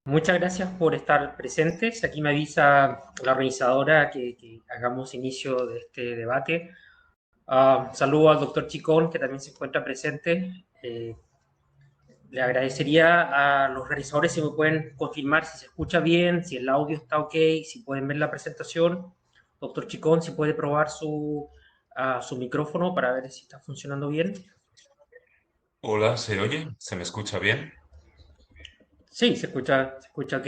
Muchas gracias por estar presentes. Aquí me avisa la organizadora que hagamos inicio de este debate. Saludo al doctor Chicón, que también se encuentra presente. Le agradecería a los realizadores si me pueden confirmar si se escucha bien, si el audio está ok, si pueden ver la presentación. Doctor Chicón, si puede probar su micrófono para ver si está funcionando bien. Hola, ¿se oye? ¿Se me escucha bien? Sí, se escucha ok.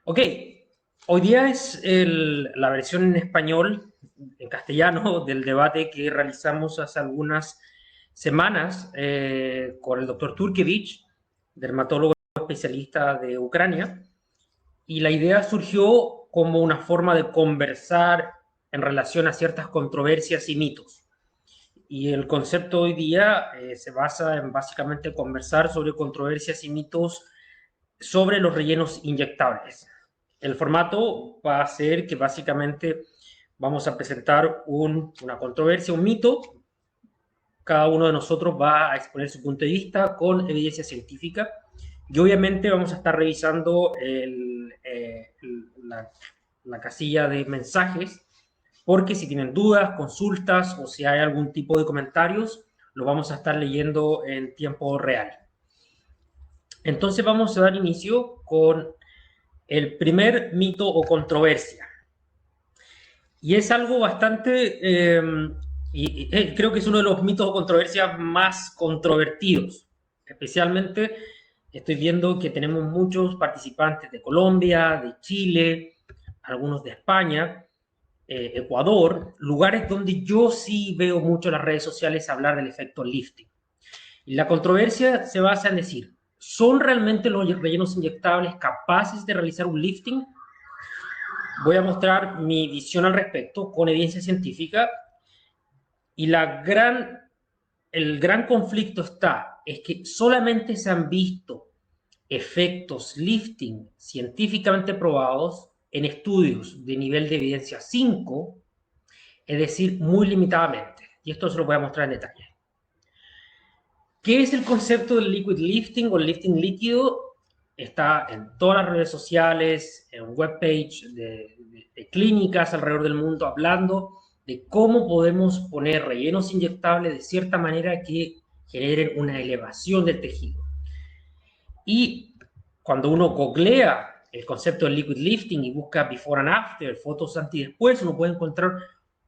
Ok, hoy día es la versión en español, en castellano, del debate que realizamos hace algunas semanas con el doctor Turkevich, dermatólogo especialista de Ucrania, y la idea surgió como una forma de conversar en relación a ciertas controversias y mitos. Y el concepto hoy día se basa en básicamente conversar sobre controversias y mitos sobre los rellenos inyectables. El formato va a ser que básicamente vamos a presentar una controversia, un mito. Cada uno de nosotros va a exponer su punto de vista con evidencia científica y obviamente vamos a estar revisando la casilla de mensajes porque si tienen dudas, consultas o si hay algún tipo de comentarios, lo vamos a estar leyendo en tiempo real. Entonces vamos a dar inicio con el primer mito o controversia. Y es algo bastante, creo que es uno de los mitos o controversias más controvertidos. Especialmente estoy viendo que tenemos muchos participantes de Colombia, de Chile, algunos de España, Ecuador, lugares donde yo sí veo mucho en las redes sociales hablar del efecto lifting. Y la controversia se basa en decir, ¿son realmente los rellenos inyectables capaces de realizar un lifting? Voy a mostrar mi visión al respecto con evidencia científica y el gran conflicto es que solamente se han visto efectos lifting científicamente probados en estudios de nivel de evidencia 5, es decir, muy limitadamente. Y esto se lo voy a mostrar en detalle. ¿Qué es el concepto del liquid lifting o el lifting líquido? Está en todas las redes sociales, en webpage de clínicas alrededor del mundo hablando de cómo podemos poner rellenos inyectables de cierta manera que generen una elevación del tejido. Y cuando uno googlea el concepto del liquid lifting y busca before and after, fotos antes y después, uno puede encontrar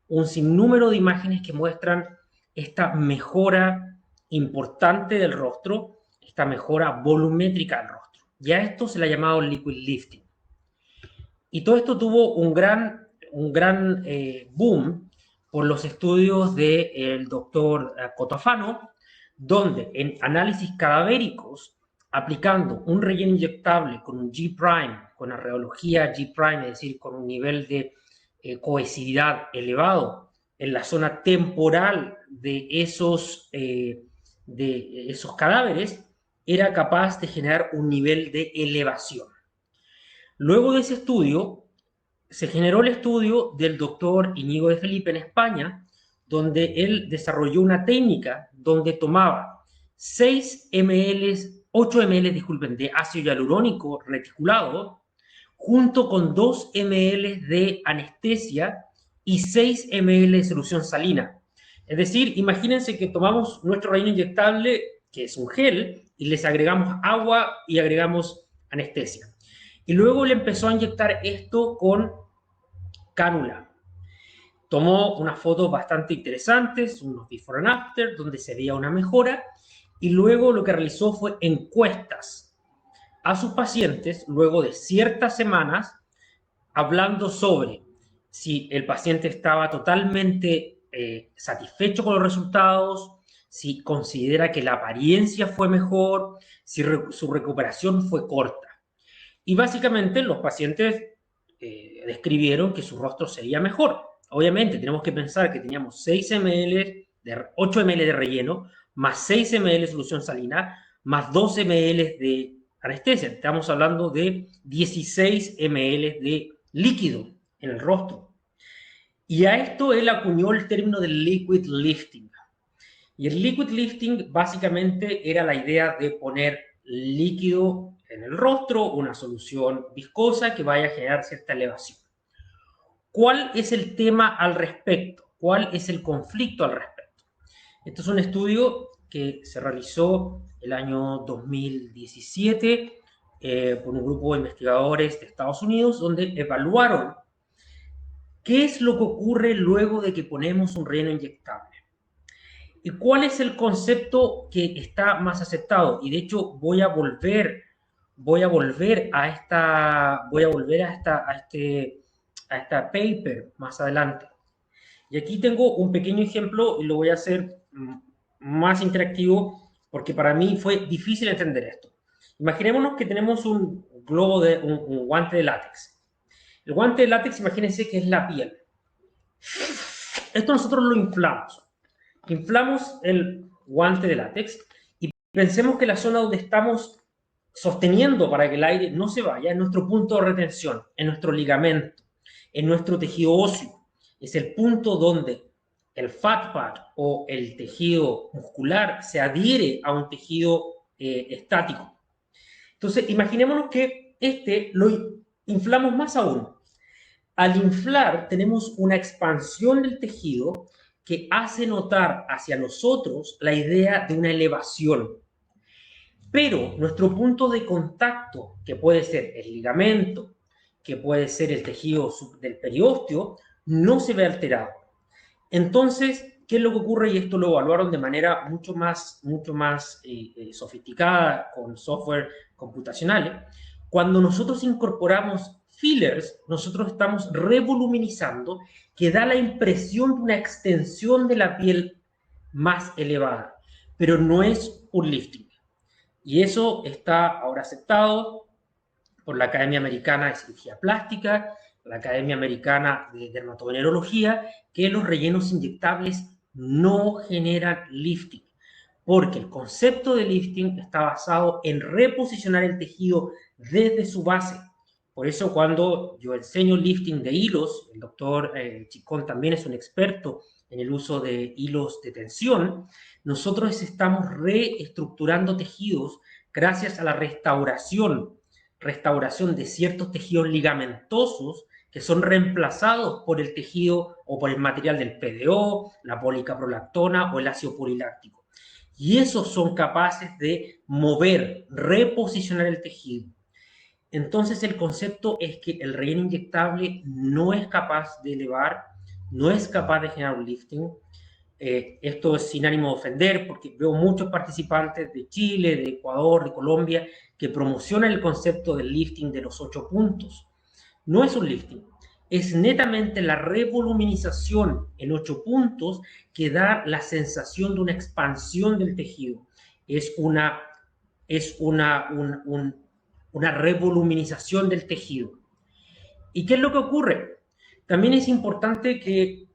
un sinnúmero de imágenes que muestran esta mejora importante del rostro, esta mejora volumétrica del rostro. Ya esto se le ha llamado liquid lifting. Y todo esto tuvo un gran boom por los estudios del doctor Cotofano, donde en análisis cadavéricos, aplicando un relleno inyectable con un G', con la rheología G', es decir, con un nivel de cohesividad elevado en la zona temporal de esos cadáveres, era capaz de generar un nivel de elevación. Luego de ese estudio, se generó el estudio del doctor Íñigo de Felipe en España, donde él desarrolló una técnica donde tomaba 6 ml, 8 ml, disculpen, de ácido hialurónico reticulado, junto con 2 ml de anestesia y 6 ml de solución salina. Es decir, imagínense que tomamos nuestro relleno inyectable, que es un gel, y les agregamos agua y agregamos anestesia. Y luego le empezó a inyectar esto con cánula. Tomó unas fotos bastante interesantes, unos before and after, donde se veía una mejora, y luego lo que realizó fue encuestas a sus pacientes luego de ciertas semanas, hablando sobre si el paciente estaba totalmente satisfecho con los resultados, si considera que la apariencia fue mejor, si su recuperación fue corta. Y básicamente los pacientes describieron que su rostro sería mejor. Obviamente tenemos que pensar que teníamos 6 ml de 8 ml de relleno, más 6 ml de solución salina, más 2 ml de anestesia. Estamos hablando de 16 ml de líquido en el rostro. Y a esto él acuñó el término del liquid lifting. Y el liquid lifting básicamente era la idea de poner líquido en el rostro, una solución viscosa que vaya a generar cierta elevación. ¿Cuál es el tema al respecto? ¿Cuál es el conflicto al respecto? Esto es un estudio que se realizó el año 2017 por un grupo de investigadores de Estados Unidos, donde evaluaron qué es lo que ocurre luego de que ponemos un relleno inyectable. ¿Y cuál es el concepto que está más aceptado? Y de hecho voy a volver a esta paper más adelante. Y aquí tengo un pequeño ejemplo y lo voy a hacer más interactivo porque para mí fue difícil entender esto. Imaginémonos que tenemos un guante de látex. El guante de látex, imagínense que es la piel. Esto nosotros lo inflamos. Inflamos el guante de látex y pensemos que la zona donde estamos sosteniendo para que el aire no se vaya es nuestro punto de retención, en nuestro ligamento, en nuestro tejido óseo. Es el punto donde el fat pad o el tejido muscular se adhiere a un tejido estático. Entonces, imaginémonos que lo inflamos más aún. Al inflar, tenemos una expansión del tejido que hace notar hacia nosotros la idea de una elevación. Pero nuestro punto de contacto, que puede ser el ligamento, que puede ser el tejido del periósteo, no se ve alterado. Entonces, ¿qué es lo que ocurre? Y esto lo evaluaron de manera mucho más sofisticada con software computacionales. Cuando nosotros incorporamos fillers, nosotros estamos revoluminizando, que da la impresión de una extensión de la piel más elevada, pero no es un lifting. Y eso está ahora aceptado por la Academia Americana de Cirugía Plástica, la Academia Americana de Dermatovenerología, que los rellenos inyectables no generan lifting, porque el concepto de lifting está basado en reposicionar el tejido desde su base. Por eso cuando yo enseño lifting de hilos, el doctor Chicón también es un experto en el uso de hilos de tensión, nosotros estamos reestructurando tejidos gracias a la restauración de ciertos tejidos ligamentosos que son reemplazados por el tejido o por el material del PDO, la policaprolactona o el ácido poliláctico. Y esos son capaces de mover, reposicionar el tejido. Entonces el concepto es que el relleno inyectable no es capaz de elevar, no es capaz de generar un lifting. Esto es sin ánimo de ofender, porque veo muchos participantes de Chile, de Ecuador, de Colombia, que promocionan el concepto del lifting de los 8 puntos. No es un lifting, es netamente la revoluminización en 8 puntos que da la sensación de una expansión del tejido. Es una revoluminización del tejido. ¿Y qué es lo que ocurre? También es importante que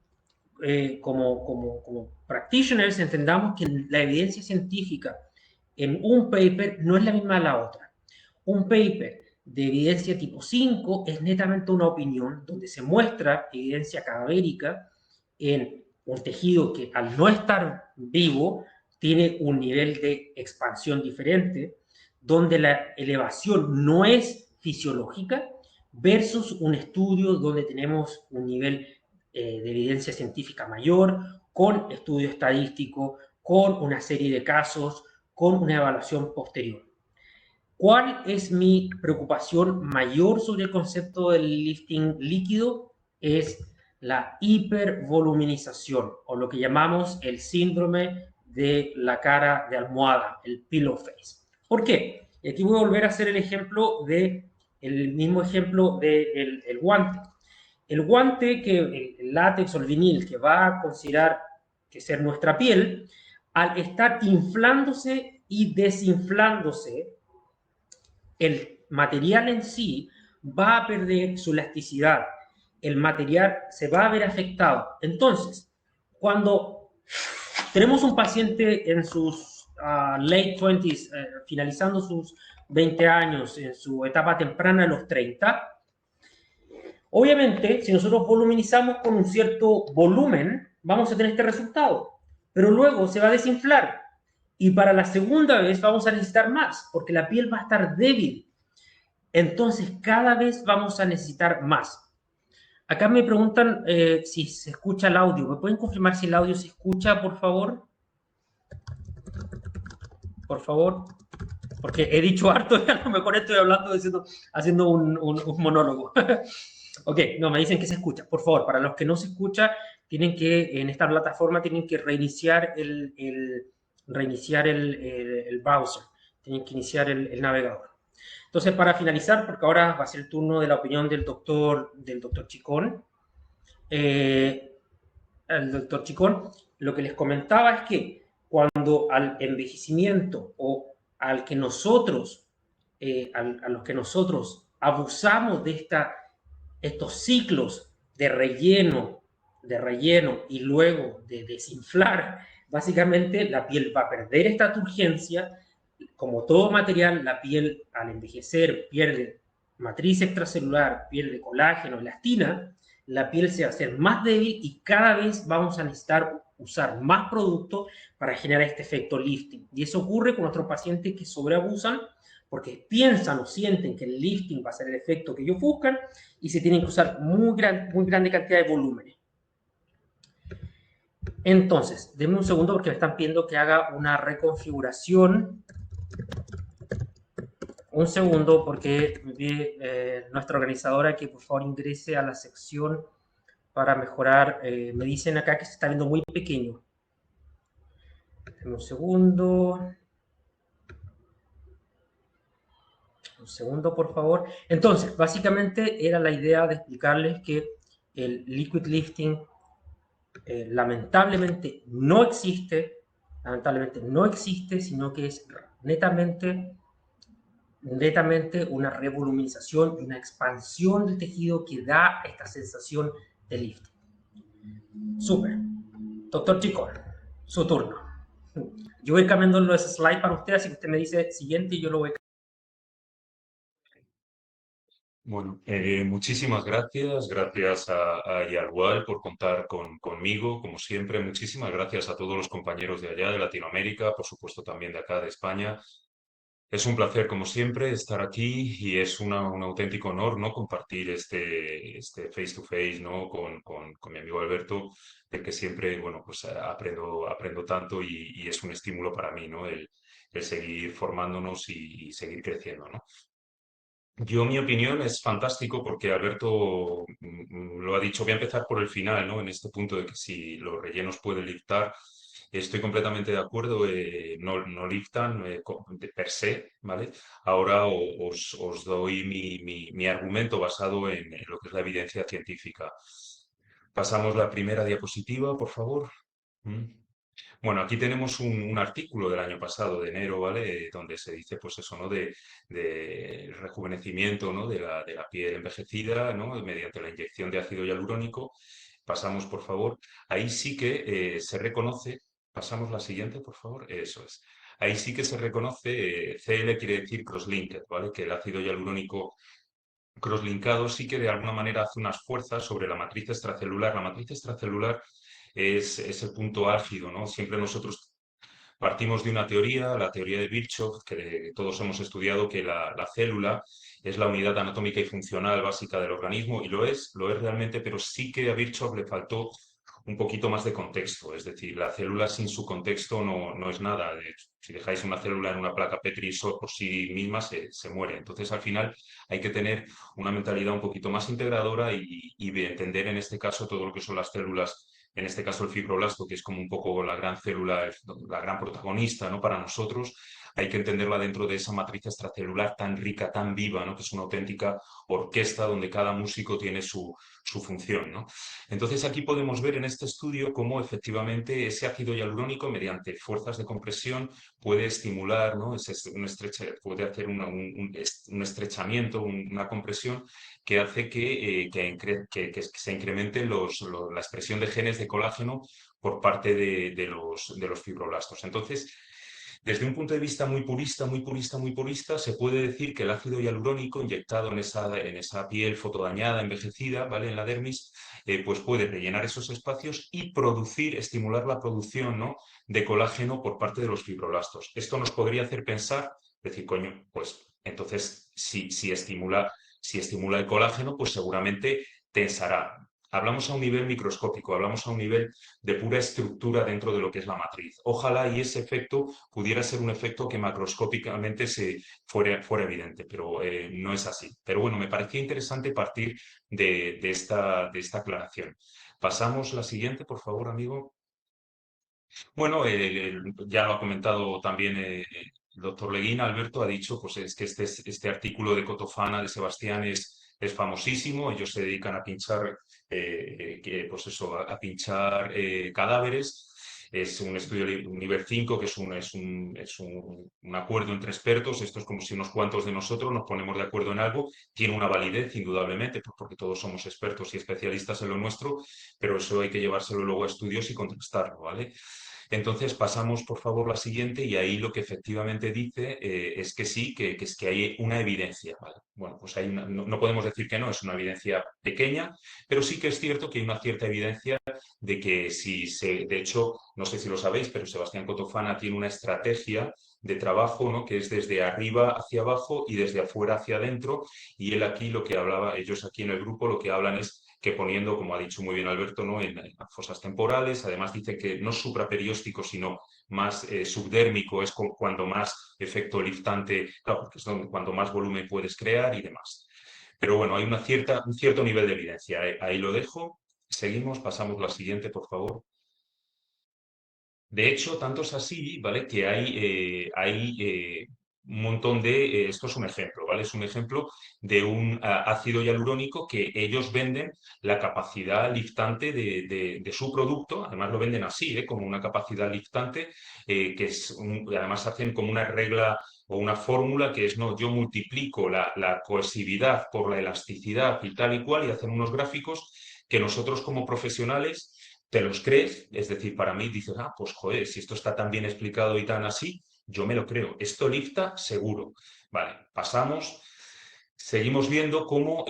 como practitioners entendamos que la evidencia científica en un paper no es la misma de la otra. Un paper de evidencia tipo 5 es netamente una opinión donde se muestra evidencia cadavérica en un tejido que al no estar vivo tiene un nivel de expansión diferente, donde la elevación no es fisiológica, versus un estudio donde tenemos un nivel de evidencia científica mayor, con estudio estadístico, con una serie de casos, con una evaluación posterior. ¿Cuál es mi preocupación mayor sobre el concepto del lifting líquido? Es la hipervoluminización, o lo que llamamos el síndrome de la cara de almohada, el pillow face. ¿Por qué? Y aquí voy a volver a hacer el mismo ejemplo del guante. El guante, el látex o el vinil, que va a considerar que ser nuestra piel, al estar inflándose y desinflándose, el material en sí va a perder su elasticidad. El material se va a ver afectado. Entonces, cuando tenemos un paciente en sus late 20s, finalizando sus 20 años, en su etapa temprana de los 30, obviamente, si nosotros voluminizamos con un cierto volumen, vamos a tener este resultado. Pero luego se va a desinflar. Y para la segunda vez vamos a necesitar más, porque la piel va a estar débil. Entonces, cada vez vamos a necesitar más. Acá me preguntan si se escucha el audio. ¿Me pueden confirmar si el audio se escucha, por favor? Por favor. Porque he dicho harto y a lo mejor estoy hablando, haciendo un monólogo. Ok, no, me dicen que se escucha. Por favor, para los que no se escucha, tienen que, en esta plataforma, tienen que reiniciar el browser. Tienen que iniciar el navegador. Entonces, para finalizar, porque ahora va a ser el turno de la opinión del doctor Chicón, eh, el doctor Chicón, lo que les comentaba es que cuando al envejecimiento o al que nosotros, a los que nosotros abusamos de estos ciclos de relleno y luego de desinflar, básicamente la piel va a perder esta turgencia. Como todo material, la piel al envejecer pierde matriz extracelular, pierde colágeno, elastina, la piel se va a hacer más débil y cada vez vamos a necesitar usar más producto para generar este efecto lifting. Y eso ocurre con nuestros pacientes que sobreabusan porque piensan o sienten que el lifting va a ser el efecto que ellos buscan y se tienen que usar muy grande cantidad de volúmenes. Entonces, denme un segundo porque me están pidiendo que haga una reconfiguración. Un segundo porque me pide nuestra organizadora que por favor ingrese a la sección para mejorar. Me dicen acá que se está viendo muy pequeño. Denme un segundo. Un segundo, por favor. Entonces, básicamente era la idea de explicarles que el liquid lifting lamentablemente no existe, sino que es netamente una revoluminización y una expansión del tejido que da esta sensación de lifting. Súper. Doctor Chico, su turno. Yo voy cambiando los slides para usted, así que usted me dice siguiente y yo lo voy. Bueno, muchísimas gracias. Gracias a Yarwal por contar conmigo, como siempre. Muchísimas gracias a todos los compañeros de allá de Latinoamérica, por supuesto también de acá de España. Es un placer, como siempre, estar aquí y es un auténtico honor, ¿no? Compartir este face to face, ¿no? Con mi amigo Alberto, del que siempre, bueno, pues aprendo tanto y es un estímulo para mí, ¿no? El seguir formándonos y seguir creciendo, ¿no? Yo, mi opinión es fantástico porque Alberto lo ha dicho. Voy a empezar por el final, ¿no? En este punto de que si los rellenos pueden liftar, estoy completamente de acuerdo. No liftan de per se, ¿vale? Ahora os doy mi argumento basado en lo que es la evidencia científica. Pasamos la primera diapositiva, por favor. ¿Mm? Bueno, aquí tenemos un artículo del año pasado, de enero, ¿vale? Donde se dice, pues eso, ¿no? De rejuvenecimiento, ¿no? De la piel envejecida, ¿no? Mediante la inyección de ácido hialurónico. Pasamos, por favor. Ahí sí que se reconoce. Pasamos la siguiente, por favor. Eso es. Ahí sí que se reconoce, CL quiere decir cross-linked, ¿vale? Que el ácido hialurónico crosslinkado sí que de alguna manera hace unas fuerzas sobre la matriz extracelular. La matriz extracelular es el punto álgido, ¿no? Siempre nosotros partimos de una teoría, la teoría de Virchow, que todos hemos estudiado, que la célula es la unidad anatómica y funcional básica del organismo, y lo es realmente, pero sí que a Virchow le faltó un poquito más de contexto. Es decir, la célula sin su contexto no es nada. De hecho, si dejáis una célula en una placa Petri por sí misma, se muere. Entonces, al final, hay que tener una mentalidad un poquito más integradora y entender en este caso todo lo que son las células, en este caso el fibroblasto, que es como un poco la gran célula, la gran protagonista, ¿no? Para nosotros, hay que entenderla dentro de esa matriz extracelular tan rica, tan viva, ¿no? Que es una auténtica orquesta donde cada músico tiene su función, ¿no? Entonces aquí podemos ver en este estudio cómo efectivamente ese ácido hialurónico, mediante fuerzas de compresión, puede estimular, ¿no? Puede hacer un estrechamiento, una compresión que hace que se incremente la expresión de genes de colágeno por parte de los fibroblastos. Entonces, desde un punto de vista muy purista, muy purista, muy purista, se puede decir que el ácido hialurónico inyectado en esa piel fotodañada, envejecida, ¿vale? En la dermis, pues puede rellenar esos espacios y estimular la producción, ¿no? De colágeno por parte de los fibroblastos. Esto nos podría hacer pensar, decir, coño, pues Entonces, si estimula el colágeno, pues seguramente tensará. Hablamos a un nivel microscópico, hablamos a un nivel de pura estructura dentro de lo que es la matriz. Ojalá y ese efecto pudiera ser un efecto que macroscópicamente fuera evidente, pero no es así. Pero bueno, me parecía interesante partir de esta aclaración. Pasamos la siguiente, por favor, amigo. Bueno, ya lo ha comentado también el doctor Leguín, Alberto ha dicho pues es que este artículo de Cotofana de Sebastián es famosísimo. Ellos se dedican a pinchar, pues eso, a pinchar cadáveres. Es un estudio un nivel 5 que es un acuerdo entre expertos. Esto es como si unos cuantos de nosotros nos ponemos de acuerdo en algo. Tiene una validez, indudablemente, pues porque todos somos expertos y especialistas en lo nuestro, pero eso hay que llevárselo luego a estudios y contrastarlo, ¿vale? Entonces pasamos, por favor, la siguiente y ahí lo que efectivamente dice es que sí, que es que hay una evidencia, ¿vale? Bueno, pues no podemos decir que no, es una evidencia pequeña, pero sí que es cierto que hay una cierta evidencia de que de hecho, no sé si lo sabéis, pero Sebastián Cotofana tiene una estrategia de trabajo, ¿no? Que es desde arriba hacia abajo y desde afuera hacia adentro, y él aquí lo que hablaba, ellos aquí en el grupo lo que hablan es que poniendo, como ha dicho muy bien Alberto, ¿no? en las fosas temporales. Además dice que no es supraperióstico, sino más subdérmico, es cuando más efecto liftante, claro, porque es cuando más volumen puedes crear y demás. Pero bueno, hay un cierto nivel de evidencia. Ahí lo dejo. Seguimos, pasamos la siguiente, por favor. De hecho, tanto es así, ¿vale? Que hay un montón esto es un ejemplo, ¿vale? Es un ejemplo de un ácido hialurónico que ellos venden la capacidad liftante de su producto, además lo venden así, ¿eh? Como una capacidad liftante, y además hacen como una regla o una fórmula que es, no, yo multiplico la cohesividad por la elasticidad y tal y cual, y hacen unos gráficos que nosotros como profesionales te los crees, es decir, para mí dices, pues joder, si esto está tan bien explicado y tan así, yo me lo creo. Esto lifta seguro. Vale, pasamos. Seguimos viendo cómo,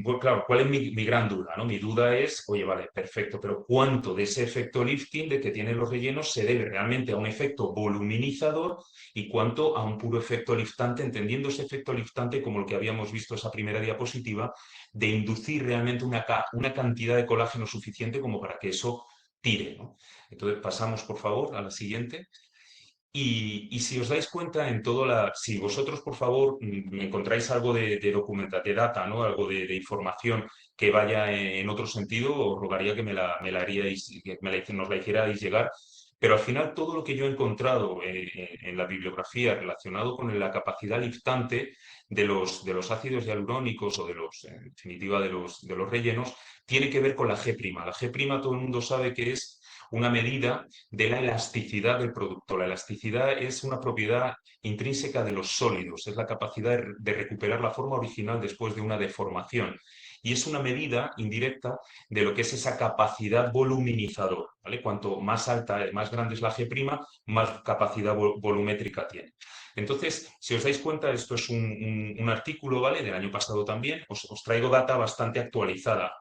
bueno, claro, ¿cuál es mi gran duda? ¿No? Mi duda es, oye, vale, perfecto, pero ¿cuánto de ese efecto lifting de que tienen los rellenos se debe realmente a un efecto voluminizador y cuánto a un puro efecto liftante, entendiendo ese efecto liftante como el que habíamos visto esa primera diapositiva, de inducir realmente una cantidad de colágeno suficiente como para que eso tire, ¿no? Entonces pasamos, por favor, a la siguiente. Y si os dais cuenta en si vosotros, por favor, me encontráis algo de de data, ¿no? Algo de información que vaya en otro sentido, os rogaría que me la haríais, que nos la hicierais llegar. Pero al final todo lo que yo he encontrado en la bibliografía relacionado con la capacidad liftante de los ácidos hialurónicos o en definitiva de los rellenos, tiene que ver con la G'. La G', todo el mundo sabe que es una medida de la elasticidad del producto. La elasticidad es una propiedad intrínseca de los sólidos, es la capacidad de recuperar la forma original después de una deformación. Y es una medida indirecta de lo que es esa capacidad voluminizadora, ¿vale? Cuanto más alta, más grande es la G', más capacidad volumétrica tiene. Entonces, si os dais cuenta, esto es un artículo, ¿vale? Del año pasado también. Os traigo data bastante actualizada.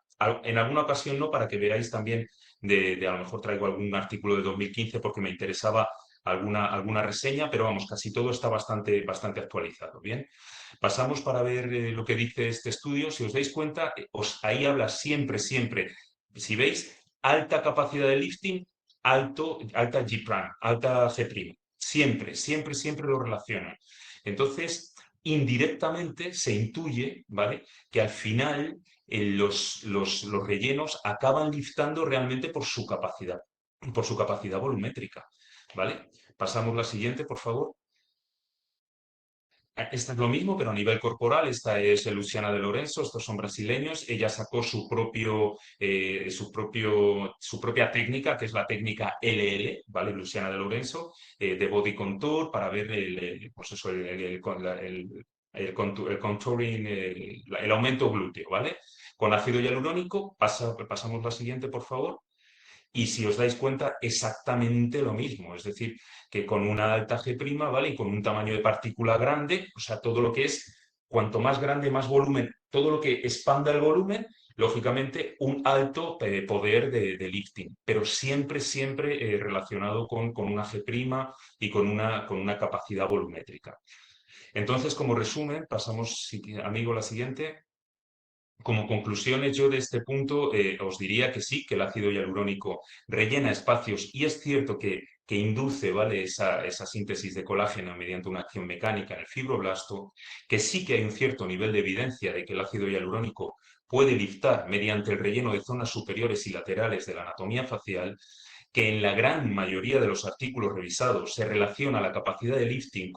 En alguna ocasión no, para que veáis también a lo mejor traigo algún artículo de 2015 porque me interesaba alguna reseña, pero vamos, casi todo está bastante actualizado. Bien, pasamos para ver lo que dice este estudio. Si os dais cuenta, ahí habla siempre, si veis, alta capacidad de lifting, alta G', alta G'. Siempre lo relacionan. Entonces, indirectamente se intuye, ¿vale? Que al final los rellenos acaban liftando realmente por su capacidad volumétrica, ¿vale? Pasamos la siguiente, por favor. Esta es lo mismo, pero a nivel corporal. Esta es Luciana de Lorenzo, estos son brasileños. Ella sacó su propia técnica, que es la técnica LL, ¿vale? Luciana de Lorenzo, de body contour, para ver pues eso, el contouring, el aumento glúteo, ¿vale? Con ácido hialurónico, pasamos la siguiente, por favor. Y si os dais cuenta, exactamente lo mismo. Es decir, que con una alta G', ¿vale? Y con un tamaño de partícula grande, o sea, todo lo que es, cuanto más grande, más volumen, todo lo que expanda el volumen, lógicamente, un alto poder de lifting, pero siempre relacionado con una G' y con una capacidad volumétrica. Entonces, como resumen, pasamos, amigo, a la siguiente. Como conclusiones, yo de este punto os diría que sí, que el ácido hialurónico rellena espacios y es cierto que induce, ¿vale? esa síntesis de colágeno mediante una acción mecánica en el fibroblasto, que sí que hay un cierto nivel de evidencia de que el ácido hialurónico puede liftar mediante el relleno de zonas superiores y laterales de la anatomía facial, que en la gran mayoría de los artículos revisados se relaciona la capacidad de lifting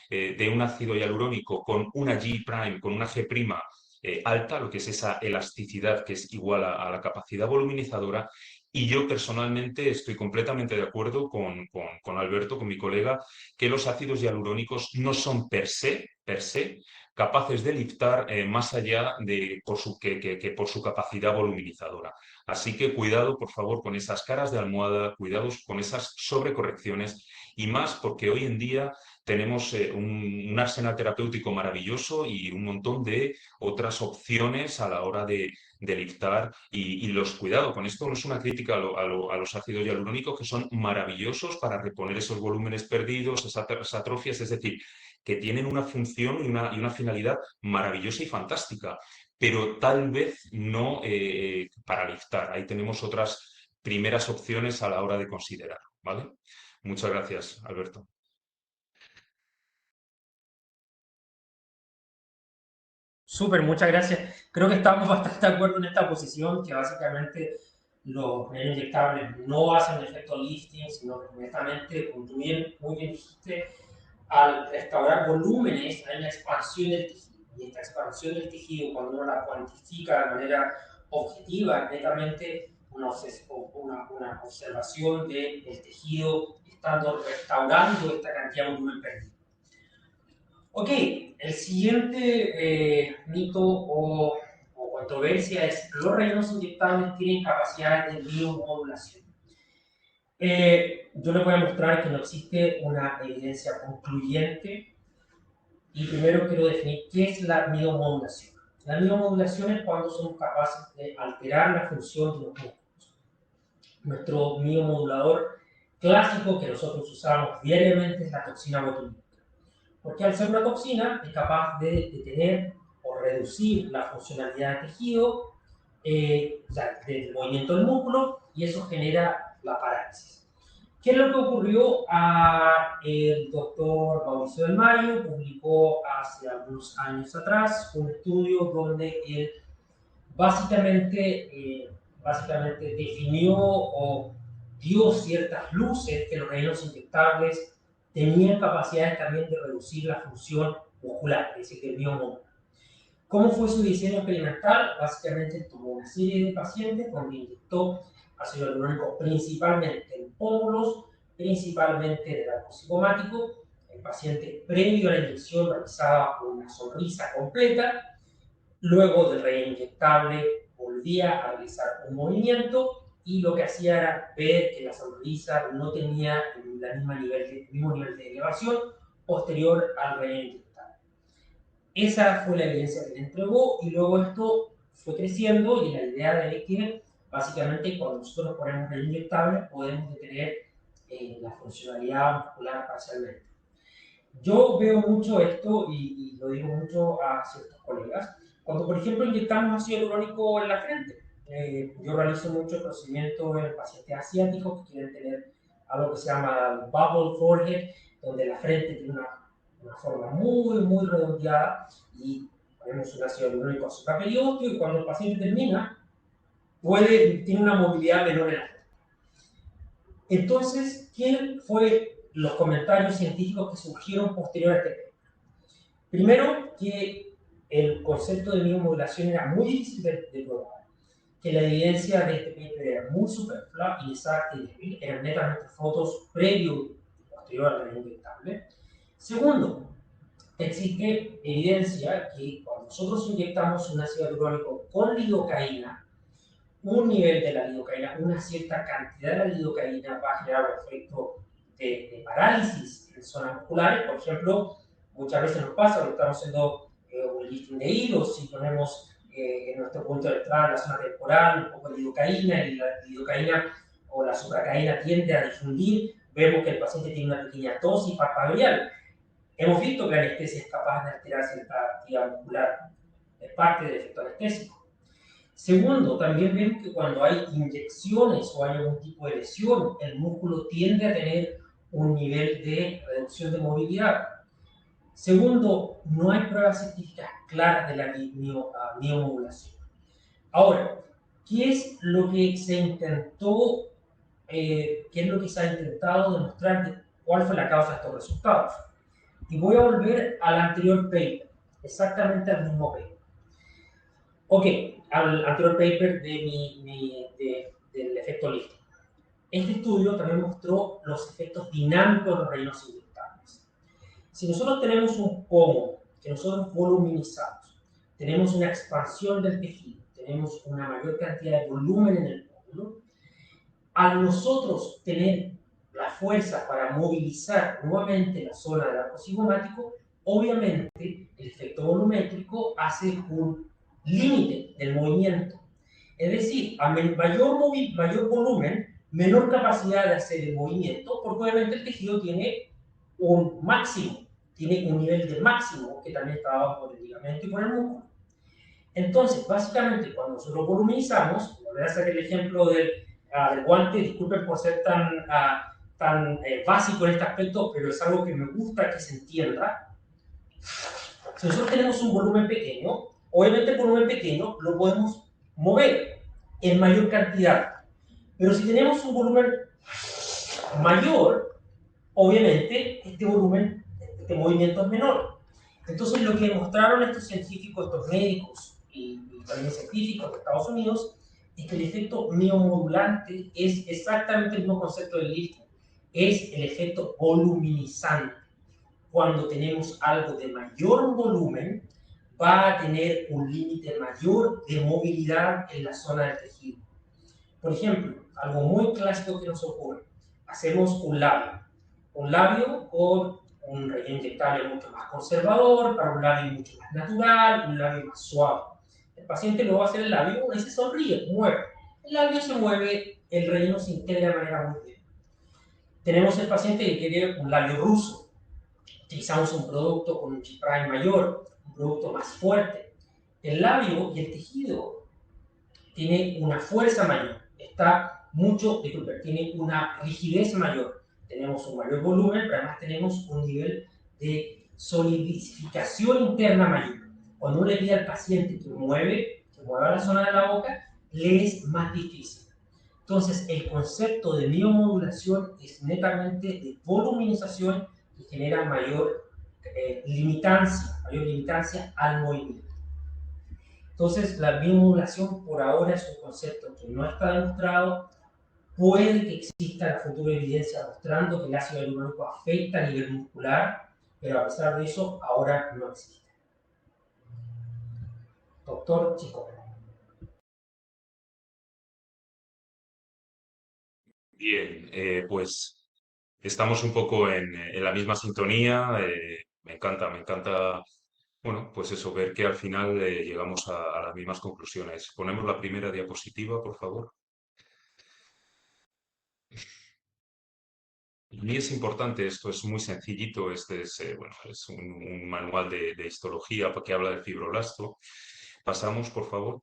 de un ácido hialurónico con una G', con una G' alta, lo que es esa elasticidad que es igual a la capacidad voluminizadora. Y yo personalmente estoy completamente de acuerdo con Alberto, con mi colega, que los ácidos hialurónicos no son per se capaces de liftar más allá de que por su capacidad voluminizadora. Así que cuidado, por favor, con esas caras de almohada, cuidados con esas sobrecorrecciones y más porque hoy en día tenemos un arsenal terapéutico maravilloso y un montón de otras opciones a la hora de liftar y los cuidado. Con esto no es una crítica a los ácidos hialurónicos que son maravillosos para reponer esos volúmenes perdidos, esas atrofias, es decir, que tienen una función y una finalidad maravillosa y fantástica, pero tal vez no para liftar. Ahí tenemos otras primeras opciones a la hora de considerar, ¿vale? Muchas gracias, Alberto. Súper, muchas gracias. Creo que estamos bastante de acuerdo en esta posición, que básicamente los rellenos inyectables no hacen efecto lifting, sino que honestamente, como tú muy bien dijiste, al restaurar volúmenes hay una expansión del tejido. Y esta expansión del tejido, cuando uno la cuantifica de manera objetiva, netamente una observación del tejido estando restaurando esta cantidad de volumen perdido. Ok, el siguiente mito o controversia es los rellenos inyectables tienen capacidades de biomodulación. Yo les voy a mostrar que no existe una evidencia concluyente y primero quiero definir qué es la biomodulación. La biomodulación es cuando somos capaces de alterar la función de los músculos. Nuestro biomodulador clásico que nosotros usamos diariamente es la toxina botulínica. Porque al ser una toxina es capaz de detener o reducir la funcionalidad del tejido, o sea, del movimiento del músculo, y eso genera la parálisis. ¿Qué es lo que ocurrió? El doctor Mauricio Del Mayo publicó hace algunos años atrás un estudio donde él básicamente definió o dio ciertas luces que los rellenos inyectables tenían capacidades también de reducir la función muscular, es decir, del miomódulo. ¿Cómo fue su diseño experimental? Básicamente tomó una serie de pacientes donde inyectó ácido hialurónico principalmente en pómulos, principalmente del arco cigomático. El paciente previo a la inyección realizaba una sonrisa completa. Luego del relleno inyectable volvía a realizar un movimiento y lo que hacía era ver que la sonrisa no tenía el mismo nivel de elevación posterior al relleno inyectable. Esa fue la evidencia que le entregó y luego esto fue creciendo y la idea de que básicamente cuando nosotros ponemos relleno inyectable podemos detener la funcionalidad muscular parcialmente. Yo veo mucho esto y lo digo mucho a ciertos colegas. Cuando, por ejemplo, inyectamos ácido hialurónico en la frente, yo realizo mucho procedimiento en pacientes asiáticos que quieren tener algo que se llama bubble forehead, donde la frente tiene una forma muy redondeada y ponemos un ácido hialurónico supraperiósteo y cuando el paciente termina, tiene una movilidad menor en la frente. Entonces, ¿qué fue los comentarios científicos que surgieron posterior a este tema? Primero, que el concepto de biomodulación era muy difícil de probar, que la evidencia de este paper era muy superflua, inexacta y débil, eran netamente fotos previo y posterior al relleno inyectable. Segundo, existe evidencia que cuando nosotros inyectamos un ácido hialurónico con lidocaína, un nivel de la lidocaína, una cierta cantidad de la lidocaína va a generar un efecto de parálisis en zonas musculares. Por ejemplo, muchas veces nos pasa cuando estamos haciendo un lifting de hilos, si ponemos en nuestro punto de entrada, en la zona temporal, un poco de lidocaína, y la lidocaína o la supracaína tiende a difundir, vemos que el paciente tiene una pequeña tos y parpadear. Hemos visto que la anestesia es capaz de alterar cierta actividad muscular, es parte del efecto anestésico. Segundo, también vemos que cuando hay inyecciones o hay algún tipo de lesión, el músculo tiende a tener un nivel de reducción de movilidad. Segundo, no hay pruebas científicas claras de la miomodulación. Ahora, ¿qué es lo que se intentó, qué es lo que se ha intentado demostrar, cuál fue la causa de estos resultados? Y voy a volver al anterior paper, exactamente al mismo paper. Ok, al anterior paper del efecto lifting. Este estudio también mostró los efectos dinámicos de los rellenos inyectables. Si nosotros tenemos un pomo que nosotros voluminizamos, tenemos una expansión del tejido, tenemos una mayor cantidad de volumen en el pómulo, al nosotros tener la fuerza para movilizar nuevamente la zona del arco cigomático, obviamente el efecto volumétrico hace un límite del movimiento. Es decir, a mayor volumen, menor capacidad de hacer el movimiento, porque obviamente el tejido tiene un máximo, tiene un nivel de máximo que también está dado por el ligamento y por el músculo. Entonces, básicamente, cuando nosotros volumizamos, voy a hacer el ejemplo del guante, disculpen por ser tan básico en este aspecto, pero es algo que me gusta que se entienda. Si nosotros tenemos un volumen pequeño, obviamente el volumen pequeño lo podemos mover en mayor cantidad. Pero si tenemos un volumen mayor, obviamente este movimiento es menor. Entonces lo que demostraron estos científicos, estos médicos y también científicos de Estados Unidos, es que el efecto miomodulante es exactamente el mismo concepto del lifting, es el efecto voluminizante. Cuando tenemos algo de mayor volumen, va a tener un límite mayor de movilidad en la zona del tejido. Por ejemplo, algo muy clásico que nos ocurre, hacemos un labio con un relleno inyectable mucho más conservador, para un labio mucho más natural, un labio más suave. El paciente lo va a hacer el labio y se sonríe, mueve. El labio se mueve, el relleno se integra de manera muy bien. Tenemos el paciente que quiere un labio ruso. Utilizamos un producto con un G' mayor, un producto más fuerte. El labio y el tejido tiene una fuerza mayor, tiene una rigidez mayor. Tenemos un mayor volumen, pero además tenemos un nivel de solidificación interna mayor. Cuando uno le pide al paciente que mueva la zona de la boca, le es más difícil. Entonces, el concepto de miomodulación es netamente de voluminización y genera mayor limitancia al movimiento. Entonces, la biomodulación por ahora es un concepto que no está demostrado. Puede que exista la futura evidencia mostrando que el ácido hialurónico afecta a nivel muscular, pero a pesar de eso, ahora no existe. Doctor Chico. Bien, pues estamos un poco en la misma sintonía. Me encanta, bueno, pues eso, ver que al final llegamos a las mismas conclusiones. Ponemos la primera diapositiva, por favor. Y es importante, esto es muy sencillito, este es, bueno, es un manual de histología que habla del fibroblasto. Pasamos, por favor,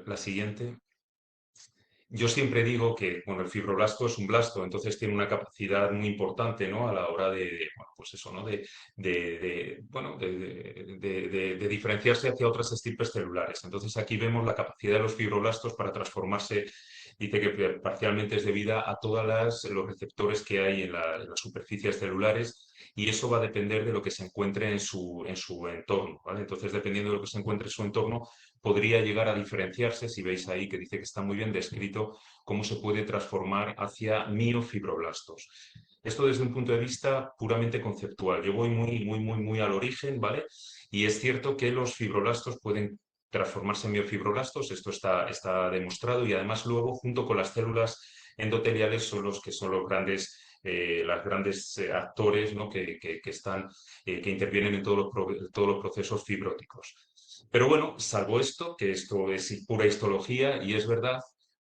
la siguiente. Yo siempre digo que, bueno, el fibroblasto es un blasto, entonces tiene una capacidad muy importante, ¿no? A la hora bueno, pues eso, ¿no? Bueno, de diferenciarse hacia otras estirpes celulares. Entonces aquí vemos la capacidad de los fibroblastos para transformarse, dice que parcialmente es debida a todos los receptores que hay en las superficies celulares y eso va a depender de lo que se encuentre en su entorno, ¿vale? Entonces, dependiendo de lo que se encuentre en su entorno, podría llegar a diferenciarse, si veis ahí que dice que está muy bien descrito, cómo se puede transformar hacia miofibroblastos. Esto desde un punto de vista puramente conceptual. Yo voy muy al origen, ¿vale? Y es cierto que los fibroblastos pueden transformarse en miofibroblastos, esto está demostrado y además luego junto con las células endoteliales son los que son los grandes actores, ¿no? que intervienen en todos los procesos fibróticos. Pero bueno, salvo esto, que esto es pura histología y es verdad,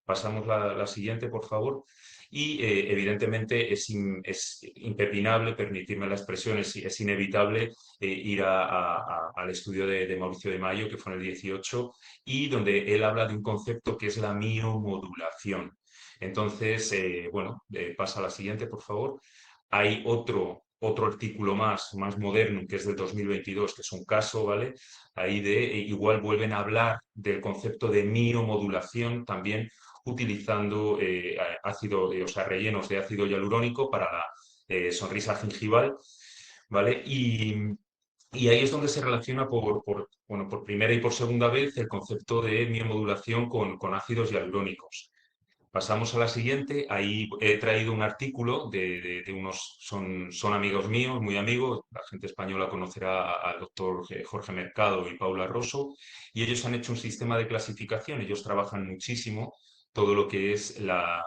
Pasamos la siguiente, por favor. Y evidentemente es impepinable, permitirme la expresión, es inevitable ir al estudio de Mauricio de Mayo, que fue en el 18, y donde él habla de un concepto que es la miomodulación. Entonces, bueno, pasa a la siguiente, por favor. Hay otro artículo más moderno, que es del 2022, que es un caso, ¿vale? Ahí igual vuelven a hablar del concepto de miomodulación también utilizando o sea, rellenos de ácido hialurónico para la sonrisa gingival, ¿vale? Y ahí es donde se relaciona bueno, por primera y por segunda vez el concepto de miomodulación con ácidos hialurónicos. Pasamos a la siguiente. Ahí he traído un artículo de unos, son amigos míos, muy amigos. La gente española conocerá al doctor Jorge Mercado y Paula Rosso. Y ellos han hecho un sistema de clasificación. Ellos trabajan muchísimo todo lo que es la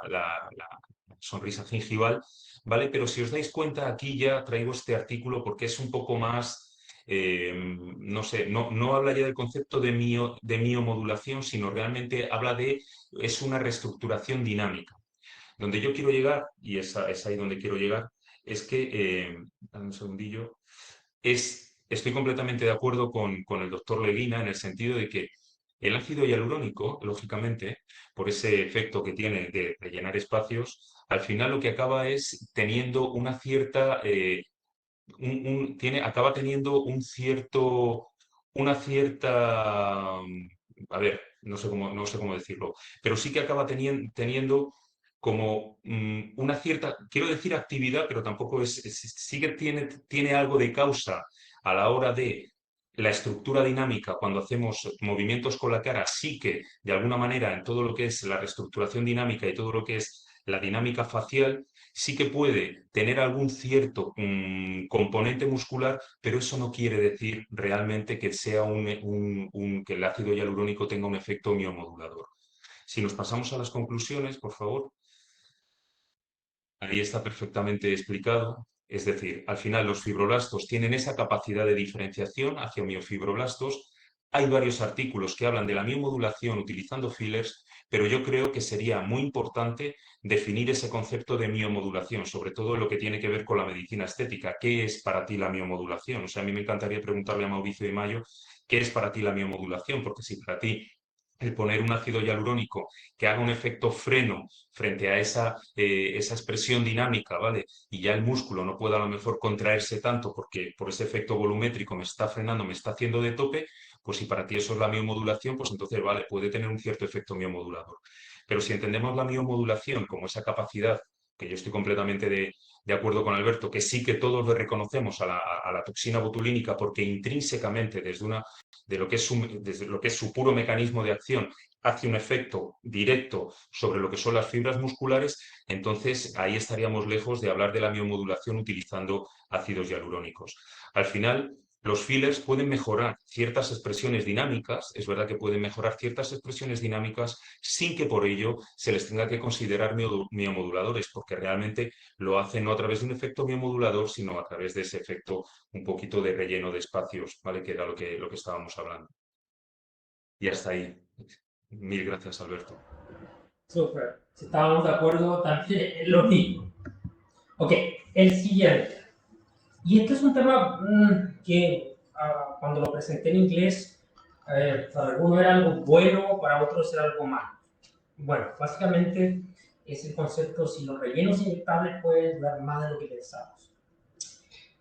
sonrisa gingival, ¿vale? Pero si os dais cuenta, aquí ya traigo este artículo porque es un poco más, no sé, no habla ya del concepto de miomodulación, sino realmente habla es una reestructuración dinámica. Donde yo quiero llegar, y es ahí donde quiero llegar, es que, dame un segundillo, estoy completamente de acuerdo con el doctor Leguina en el sentido de que el ácido hialurónico, lógicamente, por ese efecto que tiene de rellenar espacios, al final lo que acaba es teniendo una cierta, acaba teniendo una cierta, a ver, no sé cómo decirlo, pero sí que acaba teniendo como una cierta, quiero decir actividad, pero tampoco sí que tiene algo de causa a la hora de la estructura dinámica cuando hacemos movimientos con la cara, sí que de alguna manera en todo lo que es la reestructuración dinámica y todo lo que es la dinámica facial, sí que puede tener algún cierto componente muscular, pero eso no quiere decir realmente que sea que el ácido hialurónico tenga un efecto miomodulador. Si nos pasamos a las conclusiones, por favor. Ahí está perfectamente explicado. Es decir, al final los fibroblastos tienen esa capacidad de diferenciación hacia miofibroblastos. Hay varios artículos que hablan de la miomodulación utilizando fillers, pero yo creo que sería muy importante definir ese concepto de miomodulación, sobre todo en lo que tiene que ver con la medicina estética. ¿Qué es para ti la miomodulación? O sea, a mí me encantaría preguntarle a Mauricio de Mayo, ¿qué es para ti la miomodulación? Porque si para ti el poner un ácido hialurónico que haga un efecto freno frente a esa expresión dinámica, ¿vale? Y ya el músculo no pueda a lo mejor contraerse tanto porque por ese efecto volumétrico me está frenando, me está haciendo de tope, pues si para ti eso es la miomodulación, pues entonces, vale, puede tener un cierto efecto miomodulador. Pero si entendemos la miomodulación como esa capacidad, que yo estoy completamente de acuerdo con Alberto, que sí que todos le reconocemos a la toxina botulínica porque intrínsecamente desde lo que es su puro mecanismo de acción hace un efecto directo sobre lo que son las fibras musculares, entonces ahí estaríamos lejos de hablar de la miomodulación utilizando ácidos hialurónicos. Al final, los fillers pueden mejorar ciertas expresiones dinámicas, es verdad que pueden mejorar ciertas expresiones dinámicas sin que por ello se les tenga que considerar miomoduladores, porque realmente lo hacen no a través de un efecto miomodulador, sino a través de ese efecto un poquito de relleno de espacios, ¿vale? Que era lo que estábamos hablando. Y hasta ahí. Mil gracias, Alberto. Súper. Si estábamos de acuerdo también en lo mismo. Ok, el siguiente. Y este es un tema que cuando lo presenté en inglés, para algunos era algo bueno, para otros era algo malo. Bueno, básicamente es el concepto si los rellenos inyectables pueden durar más de lo que pensamos.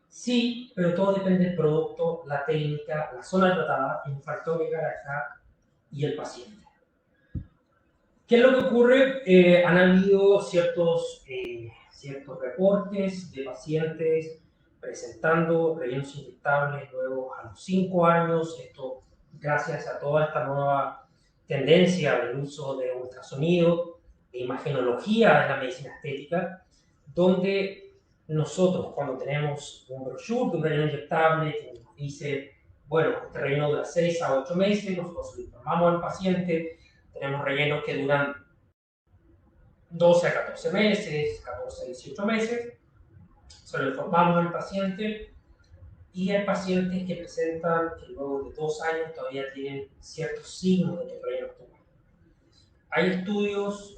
Sí, pero todo depende del producto, la técnica, la zona tratada, el factor de acá y el paciente. ¿Qué es lo que ocurre? Han habido ciertos reportes de pacientes presentando rellenos inyectables luego a los 5 años, esto gracias a toda esta nueva tendencia del uso de ultrasonido, de imagenología en la medicina estética, donde nosotros cuando tenemos un brochure de un relleno inyectable que nos dice, bueno, este relleno dura 6 a 8 meses, nosotros lo informamos al paciente. Tenemos rellenos que duran 12 a 14 meses, 14 a 18 meses. Se lo informamos al paciente y hay pacientes que presentan que luego de 2 años todavía tienen ciertos signos de que el relleno estuvo. Hay estudios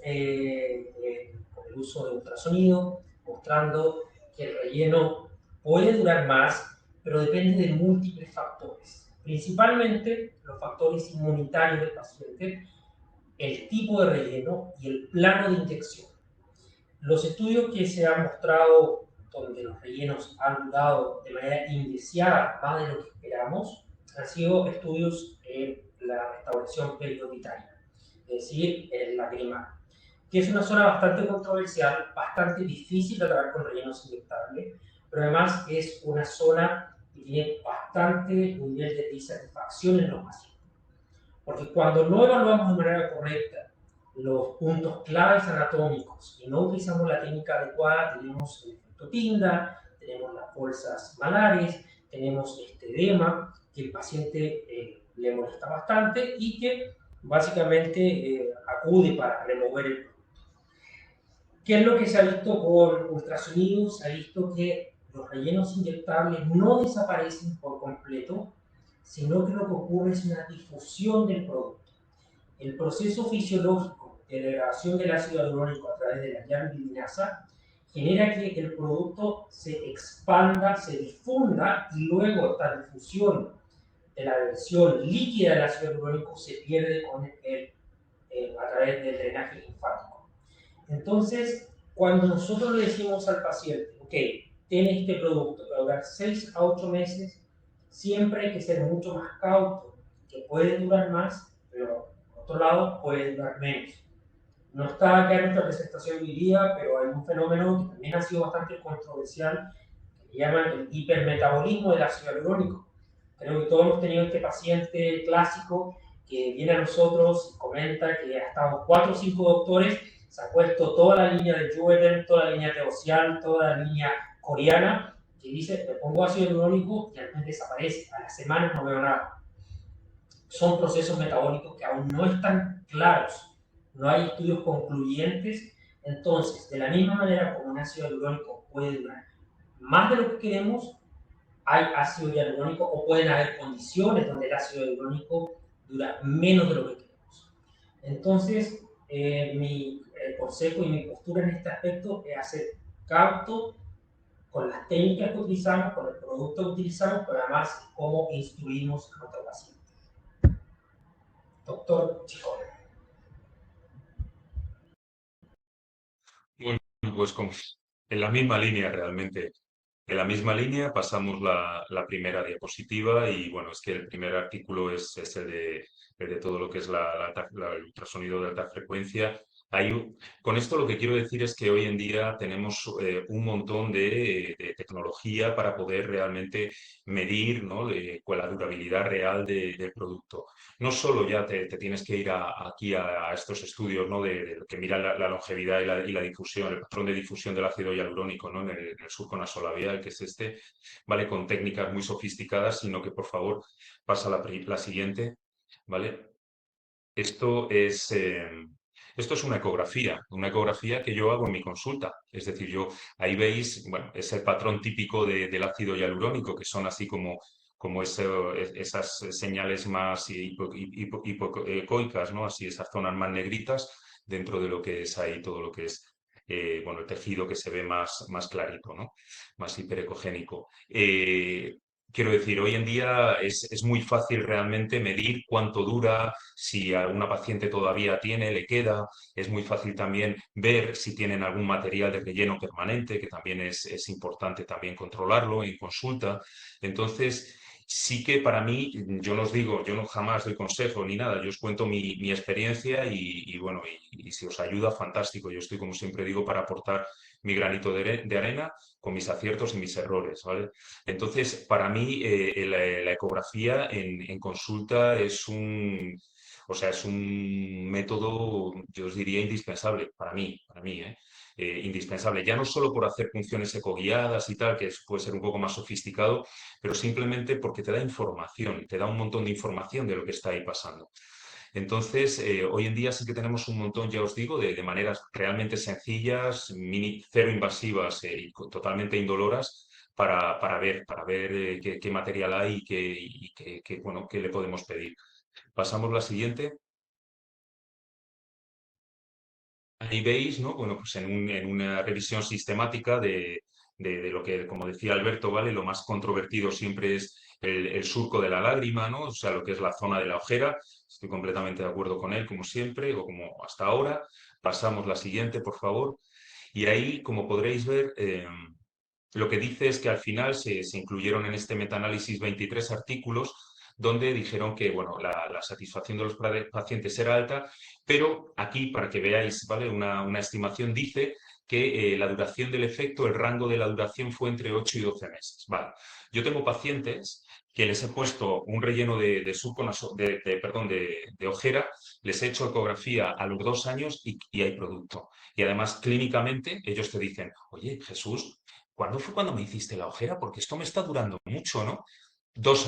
con el uso de ultrasonido mostrando que el relleno puede durar más, pero depende de múltiples factores. Principalmente los factores inmunitarios del paciente, el tipo de relleno y el plano de inyección. Los estudios que se han mostrado donde los rellenos han durado de manera indeseada más de lo que esperamos han sido estudios en la restauración periodontaria, es decir, en la crema, que es una zona bastante controversial, bastante difícil de tratar con rellenos inyectables, pero además es una zona que tiene bastante nivel de disatisfacción en los pacientes. Porque cuando no evaluamos de manera correcta los puntos claves anatómicos y no utilizamos la técnica adecuada, tenemos el efecto Tinda, tenemos las bolsas malares, tenemos este edema que el paciente le molesta bastante y que básicamente acude para remover el producto. ¿Qué es lo que se ha visto con ultrasonidos? Se ha visto que los rellenos inyectables no desaparecen por completo, sino que lo que ocurre es una difusión del producto. El proceso fisiológico de degradación del ácido hialurónico a través de la llave genera que el producto se expanda, se difunda y luego esta difusión de la versión líquida del ácido hialurónico se pierde a través del drenaje linfático. Entonces, cuando nosotros le decimos al paciente, ok, tiene este producto que va a durar 6 a 8 meses, siempre hay que ser mucho más cauto, que puede durar más, pero por otro lado puede durar menos. No está acá en nuestra presentación hoy día, pero hay un fenómeno que también ha sido bastante controversial, que llaman el hipermetabolismo del ácido hialurónico. Creo que todos hemos tenido este paciente clásico que viene a nosotros y comenta que ha estado 4 o 5 doctores, se ha puesto toda la línea de Juvederm, toda la línea Teocial, toda la línea coreana, que dice, me pongo ácido hialurónico y antes desaparece, a las semanas no veo nada. Son procesos metabólicos que aún no están claros, no hay estudios concluyentes. Entonces, de la misma manera como un ácido hialurónico puede durar más de lo que queremos, hay ácido hialurónico o pueden haber condiciones donde el ácido hialurónico dura menos de lo que queremos. Entonces, mi consejo y mi postura en este aspecto es hacer cauto con las técnicas que utilizamos, con el producto que utilizamos, pero además cómo instruimos a nuestro paciente. Doctor Chicón. Bueno, pues en la misma línea realmente. En la misma línea pasamos la primera diapositiva y bueno, es que el primer artículo es el de todo lo que es el ultrasonido de alta frecuencia. Con esto lo que quiero decir es que hoy en día tenemos un montón de tecnología para poder realmente medir, ¿no? Con la durabilidad real del producto. No solo ya te tienes que ir aquí a estos estudios, ¿no? De que miran la longevidad y la difusión, el patrón de difusión del ácido hialurónico, ¿no? En el surco nasolabial, que es este, ¿vale? Con técnicas muy sofisticadas, sino que por favor pasa la siguiente, ¿vale? Esto es, eh, esto es una ecografía que yo hago en mi consulta. Es decir, ahí veis, bueno, es el patrón típico del ácido hialurónico, que son así como esas señales más hipoecoicas, ¿no? Así esas zonas más negritas dentro de lo que es ahí todo lo que es, bueno, el tejido que se ve más clarito, ¿no? Más hiperecogénico. Quiero decir, hoy en día es muy fácil realmente medir cuánto dura, si alguna paciente todavía tiene, le queda. Es muy fácil también ver si tienen algún material de relleno permanente, que también es importante también controlarlo en consulta. Entonces, sí que para mí, yo no os digo, yo no jamás doy consejo ni nada, yo os cuento mi experiencia y bueno, y si os ayuda, fantástico. Yo estoy, como siempre digo, para aportar mi granito de arena con mis aciertos y mis errores, ¿vale? Entonces, para mí, la ecografía en consulta o sea, es un método, yo os diría, indispensable para mí, ¿eh? Indispensable, ya no solo por hacer funciones ecoguiadas y tal, que puede ser un poco más sofisticado, pero simplemente porque te da información, te da un montón de información de lo que está ahí pasando. Entonces, hoy en día sí que tenemos un montón, ya os digo, de maneras realmente sencillas, cero invasivas y totalmente indoloras para ver qué material hay y bueno, qué le podemos pedir. Pasamos la siguiente. ahí veis, ¿no? Bueno, pues en una revisión sistemática de lo que, como decía Alberto, ¿vale? Lo más controvertido siempre es el surco de la lágrima, ¿no? O sea, lo que es la zona de la ojera. Estoy completamente de acuerdo con él, como siempre, o como hasta ahora. Pasamos la siguiente, por favor. Y ahí, como podréis ver, lo que dice es que al final se incluyeron en este metaanálisis 23 artículos donde dijeron que bueno, la satisfacción de los pacientes era alta, pero aquí, para que veáis, ¿vale? Una estimación dice que la duración del efecto, el rango de la duración fue entre 8 y 12 meses. Vale. Yo tengo pacientes que les he puesto un relleno de surco perdón, de ojera, les he hecho ecografía a los 2 años y hay producto. Y además, clínicamente, ellos te dicen, oye, Jesús, ¿cuándo fue cuando me hiciste la ojera? Porque esto me está durando mucho, ¿no? 2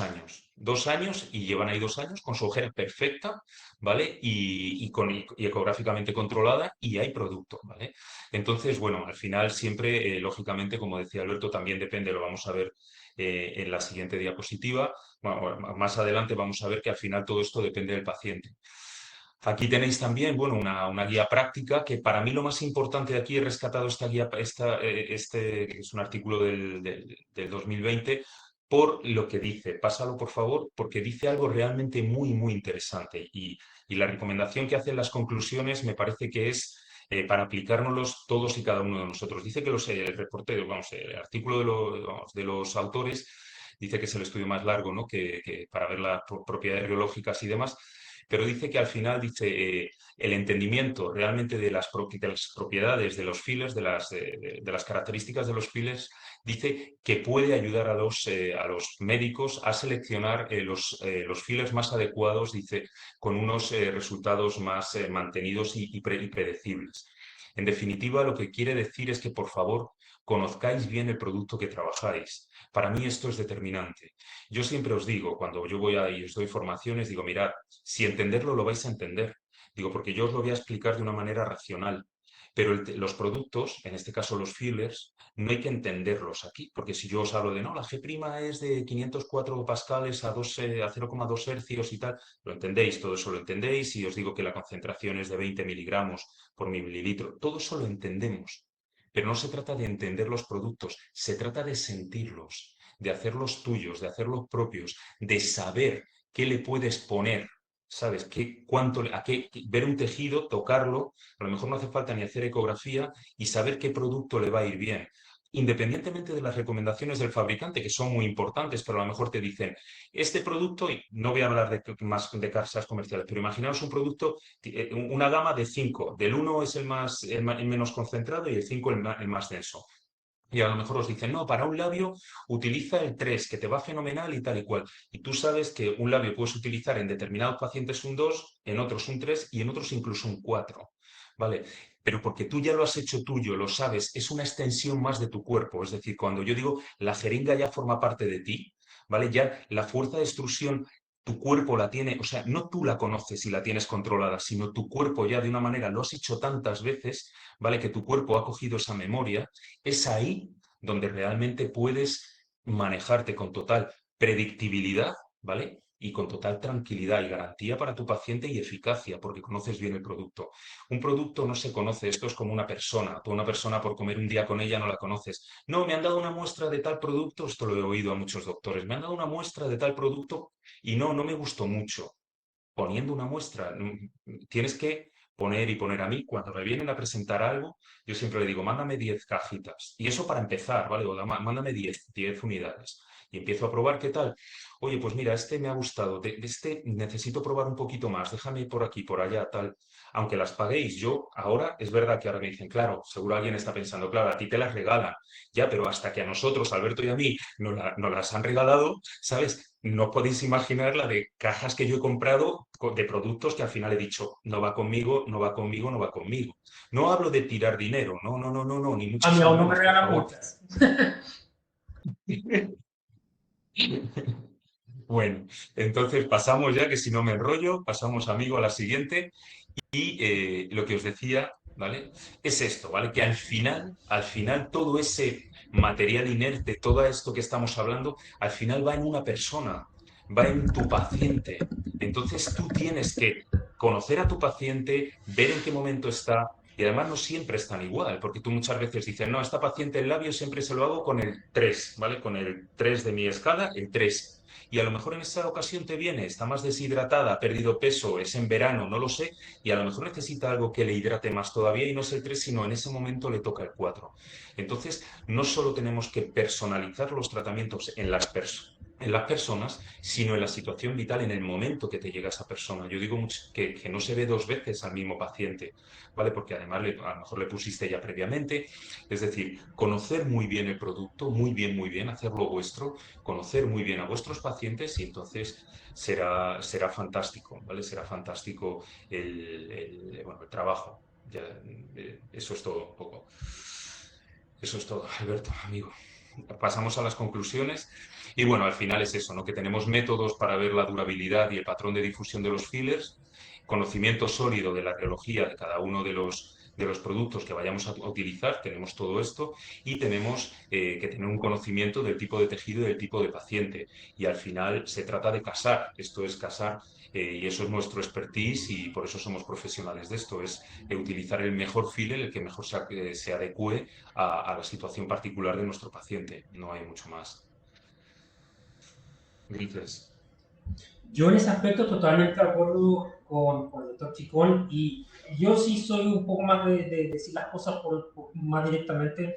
años y llevan ahí 2 años con su ojera perfecta, ¿vale? Y ecográficamente controlada y hay producto, ¿vale? Entonces, bueno, al final siempre, lógicamente, como decía Alberto, también depende, lo vamos a ver en la siguiente diapositiva. Bueno, más adelante vamos a ver que al final todo esto depende del paciente. Aquí tenéis también, bueno, una guía práctica que para mí lo más importante de aquí he rescatado esta guía, que es un artículo del 2020, por lo que dice. Pásalo, por favor, porque dice algo realmente muy, muy interesante. Y la recomendación que hacen las conclusiones me parece que es para aplicárnoslos todos y cada uno de nosotros. Dice que el reporte, vamos, el artículo de los autores dice que es el estudio más largo, ¿no? Que para ver las propiedades biológicas y demás, pero dice que al final, dice, el entendimiento realmente de las propiedades de los fillers, de las características de los fillers, dice que puede ayudar a los médicos a seleccionar los fillers más adecuados, dice, con unos resultados más mantenidos y predecibles. En definitiva, lo que quiere decir es que, por favor, conozcáis bien el producto que trabajáis. Para mí esto es determinante. Yo siempre os digo, cuando yo voy y os doy formaciones, digo, mirad, si entenderlo lo vais a entender. Digo, porque yo os lo voy a explicar de una manera racional. Pero los productos, en este caso los fillers, no hay que entenderlos aquí, porque si yo os hablo de, no, la G' es de 504 pascales a 0,2 hercios y tal, lo entendéis, todo eso lo entendéis, y os digo que la concentración es de 20 miligramos por mililitro, todo eso lo entendemos. Pero no se trata de entender los productos, se trata de sentirlos, de hacerlos tuyos, de hacerlos propios, de saber qué le puedes poner, ¿sabes? Ver un tejido, tocarlo, a lo mejor no hace falta ni hacer ecografía y saber qué producto le va a ir bien. Independientemente de las recomendaciones del fabricante, que son muy importantes, pero a lo mejor te dicen, este producto, y no voy a hablar más de casas comerciales, pero imaginaos un producto, una gama de 5, del uno es el menos concentrado y el 5 el más denso. Y a lo mejor os dicen, no, para un labio utiliza el 3 que te va fenomenal y tal y cual. Y tú sabes que un labio puedes utilizar en determinados pacientes un 2, en otros un 3 y en otros incluso un 4. ¿Vale? Pero porque tú ya lo has hecho tuyo, lo sabes, es una extensión más de tu cuerpo. Es decir, cuando yo digo la jeringa ya forma parte de ti, ¿vale? Ya la fuerza de extrusión tu cuerpo la tiene, o sea, no tú la conoces y la tienes controlada, sino tu cuerpo ya de una manera lo has hecho tantas veces, ¿vale? Que tu cuerpo ha cogido esa memoria, es ahí donde realmente puedes manejarte con total predictibilidad, ¿vale? Y con total tranquilidad y garantía para tu paciente y eficacia, porque conoces bien el producto. Un producto no se conoce, esto es como una persona. Tú una persona por comer un día con ella no la conoces. No, me han dado una muestra de tal producto, esto lo he oído a muchos doctores, me han dado una muestra de tal producto y no me gustó mucho. Poniendo una muestra, tienes que poner y poner a mí, cuando me vienen a presentar algo, yo siempre le digo, mándame 10 cajitas. Y eso para empezar, ¿vale? Mándame 10 unidades. Y empiezo a probar qué tal. Oye, pues mira, este me ha gustado, de este necesito probar un poquito más, déjame por aquí, por allá, tal. Aunque las paguéis, yo ahora, es verdad que ahora me dicen, claro, seguro alguien está pensando, claro, a ti te las regalan, ya, pero hasta que a nosotros, Alberto y a mí, nos las han regalado, ¿sabes? No podéis imaginar la de cajas que yo he comprado de productos que al final he dicho, no va conmigo, no va conmigo, no va conmigo. No hablo de tirar dinero, no, no, no, no, no, ni A mí muchísimo aún no me menos, por regalan favor. muchas. Bueno, entonces pasamos ya, que si no me enrollo, pasamos, amigo, a la siguiente. Y lo que os decía, ¿vale? Es esto, ¿vale? Que al final, todo ese material inerte, todo esto que estamos hablando, al final va en una persona, va en tu paciente. Entonces tú tienes que conocer a tu paciente, ver en qué momento está, Y además no siempre es tan igual, porque tú muchas veces dices, no, a esta paciente el labio siempre se lo hago con el 3, ¿vale? Con el 3 de mi escala, el 3. Y a lo mejor en esa ocasión te viene, está más deshidratada, ha perdido peso, es en verano, no lo sé, y a lo mejor necesita algo que le hidrate más todavía y no es el 3, sino en ese momento le toca el 4. Entonces, no solo tenemos que personalizar los tratamientos en las personas, sino en la situación vital en el momento que te llega esa persona. Yo digo que no se ve dos veces al mismo paciente, ¿vale? Porque además a lo mejor le pusiste ya previamente. Es decir, conocer muy bien el producto, muy bien, hacerlo vuestro, conocer muy bien a vuestros pacientes y entonces será fantástico, ¿vale? Será fantástico bueno, el trabajo. Ya, eso es todo un poco. Eso es todo, Alberto, amigo. Pasamos a las conclusiones y bueno, al final es eso, ¿no? Que tenemos métodos para ver la durabilidad y el patrón de difusión de los fillers, conocimiento sólido de la rheología de cada uno de los productos que vayamos a utilizar, tenemos todo esto y tenemos que tener un conocimiento del tipo de tejido y del tipo de paciente. Y al final se trata de casar, esto es casar y eso es nuestro expertise y por eso somos profesionales de esto, es utilizar el mejor filler, el que mejor se adecue a la situación particular de nuestro paciente. No hay mucho más. Grises. Yo en ese aspecto totalmente de acuerdo con el doctor Chicón y yo sí soy un poco más de decir las cosas más directamente.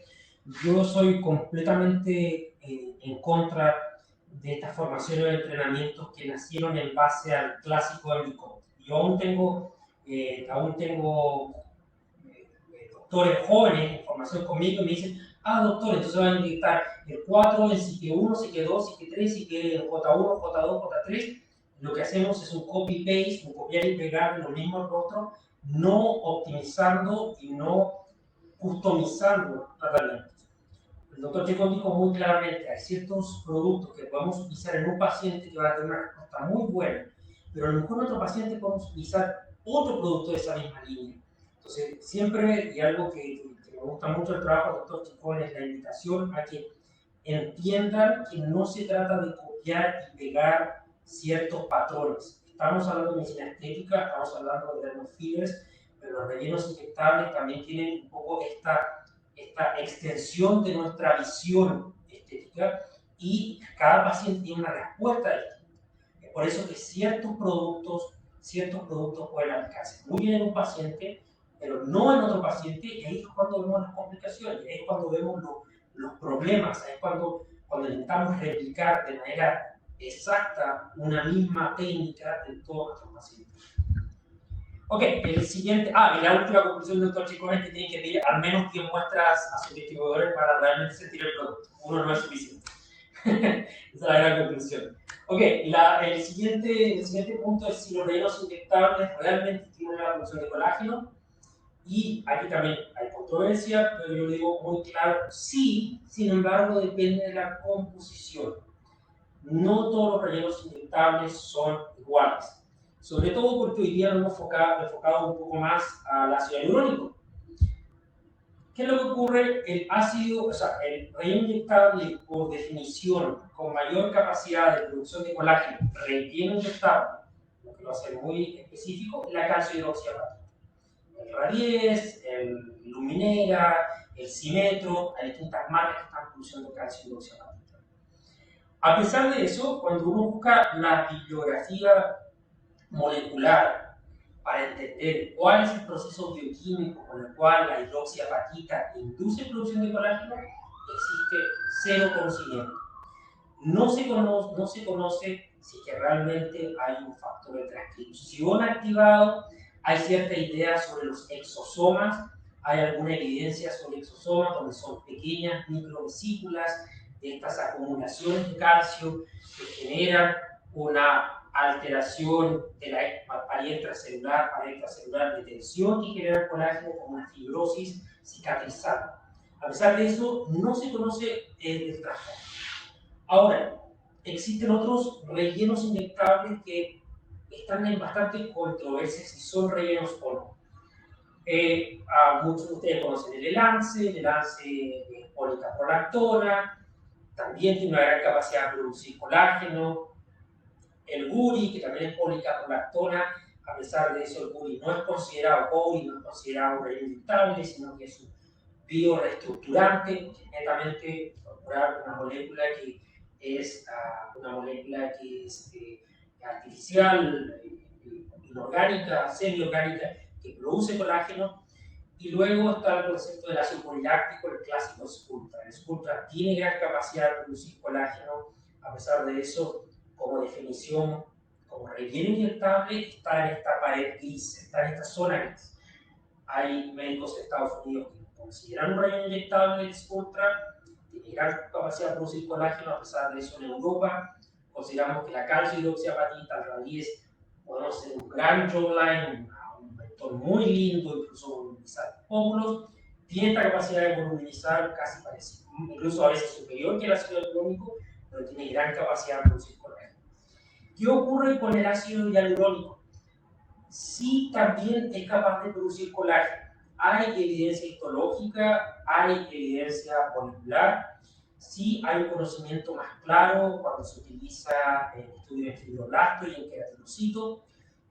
Yo soy completamente en contra de estas formaciones de entrenamientos que nacieron en base al clásico helicóptero. Yo aún tengo doctores jóvenes en formación conmigo y me dicen, ah, doctor, entonces van a inyectar el 4, el psique 1, psique 2, psique 3, psique J1, J2, J3. Lo que hacemos es un copy-paste, un copiar y pegar lo mismo al otro, no optimizando y no customizando tratamientos. El doctor Chacón dijo muy claramente, hay ciertos productos que podemos utilizar en un paciente que va a tener una respuesta muy buena, pero a lo mejor en otro paciente podemos utilizar otro producto de esa misma línea. Entonces, siempre, y algo que me gusta mucho el trabajo del doctor Chacón, es la invitación a que entiendan que no se trata de copiar y pegar ciertos patrones. Estamos hablando de medicina estética, estamos hablando de dermofillers, pero los rellenos inyectables también tienen un poco esta extensión de nuestra visión estética y cada paciente tiene una respuesta distinta. Es por eso que ciertos productos pueden aplicarse muy bien en un paciente, pero no en otro paciente, y ahí es cuando vemos las complicaciones, y ahí es cuando vemos los problemas, ahí es cuando intentamos replicar de manera exacta una misma técnica en todos nuestros pacientes. Ok, el siguiente. Y la última conclusión del doctor Chicón es que tiene que pedir al menos 10 muestras a sus distribuidores para realmente sentir el producto. Uno no es suficiente. Esa es la gran conclusión. Ok, el siguiente punto es si los rellenos inyectables realmente tienen la función de colágeno. Y aquí también hay controversia, pero yo digo muy claro, sí, sin embargo depende de la composición. No todos los rellenos inyectables son iguales, sobre todo porque hoy día nos hemos enfocado un poco más al ácido hialurónico. ¿Qué es lo que ocurre? El relleno inyectable, por definición, con mayor capacidad de producción de colágeno, relleno inyectable, lo que lo hace muy específico, la calcio hidroxiapatita. El Radies, el Luminera, el Simetro, hay distintas marcas que están produciendo calcio hidroxiapatita. A pesar de eso, cuando uno busca la bibliografía molecular para entender cuál es el proceso bioquímico con el cual la hidroxiapatita induce producción de colágeno, existe cero conocimiento. No se conoce si que realmente hay un factor de transcripción activado, hay cierta idea sobre los exosomas, hay alguna evidencia sobre exosomas donde son pequeñas microvesículas de estas acumulaciones de calcio que generan una alteración de la pared extracelular de tensión y generan colágeno como una fibrosis cicatrizante. A pesar de eso, no se conoce el trasfondo. Ahora, existen otros rellenos inyectables que están en bastante controversia si son rellenos o no. Muchos de ustedes conocen el Elance es policaprolactona, también tiene una gran capacidad de producir colágeno. El Guri, que también es policaprolactona, A pesar de eso, el PURI no es considerado PURI, no es considerado un relleno inyectable, sino que es un bioreestructurante, netamente incorporar una molécula que es artificial, inorgánica, semiorgánica, que produce colágeno. Y luego está el concepto del ácido poliláctico, el clásico Sculptra. El Sculptra tiene gran capacidad de producir colágeno, a pesar de eso, como definición, como relleno inyectable, está en esta pared gris, está en esta zona gris. Hay médicos de Estados Unidos que consideran un relleno inyectable el Sculptra, tiene gran capacidad de producir colágeno, a pesar de eso en Europa consideramos que la calcio hidroxiapatita al radies podemos hacer un gran jawline, un vector muy lindo, incluso voluminizar óvulos, tiene esta capacidad de voluminizar casi parecido, incluso a veces superior que el ácido hialurónico, pero tiene gran capacidad de producir colágeno. ¿Qué ocurre con el ácido hialurónico? Sí, también es capaz de producir colágeno. Hay evidencia histológica, hay evidencia molecular, sí hay un conocimiento más claro cuando se utiliza en estudios en fibroblasto y en queratinocito,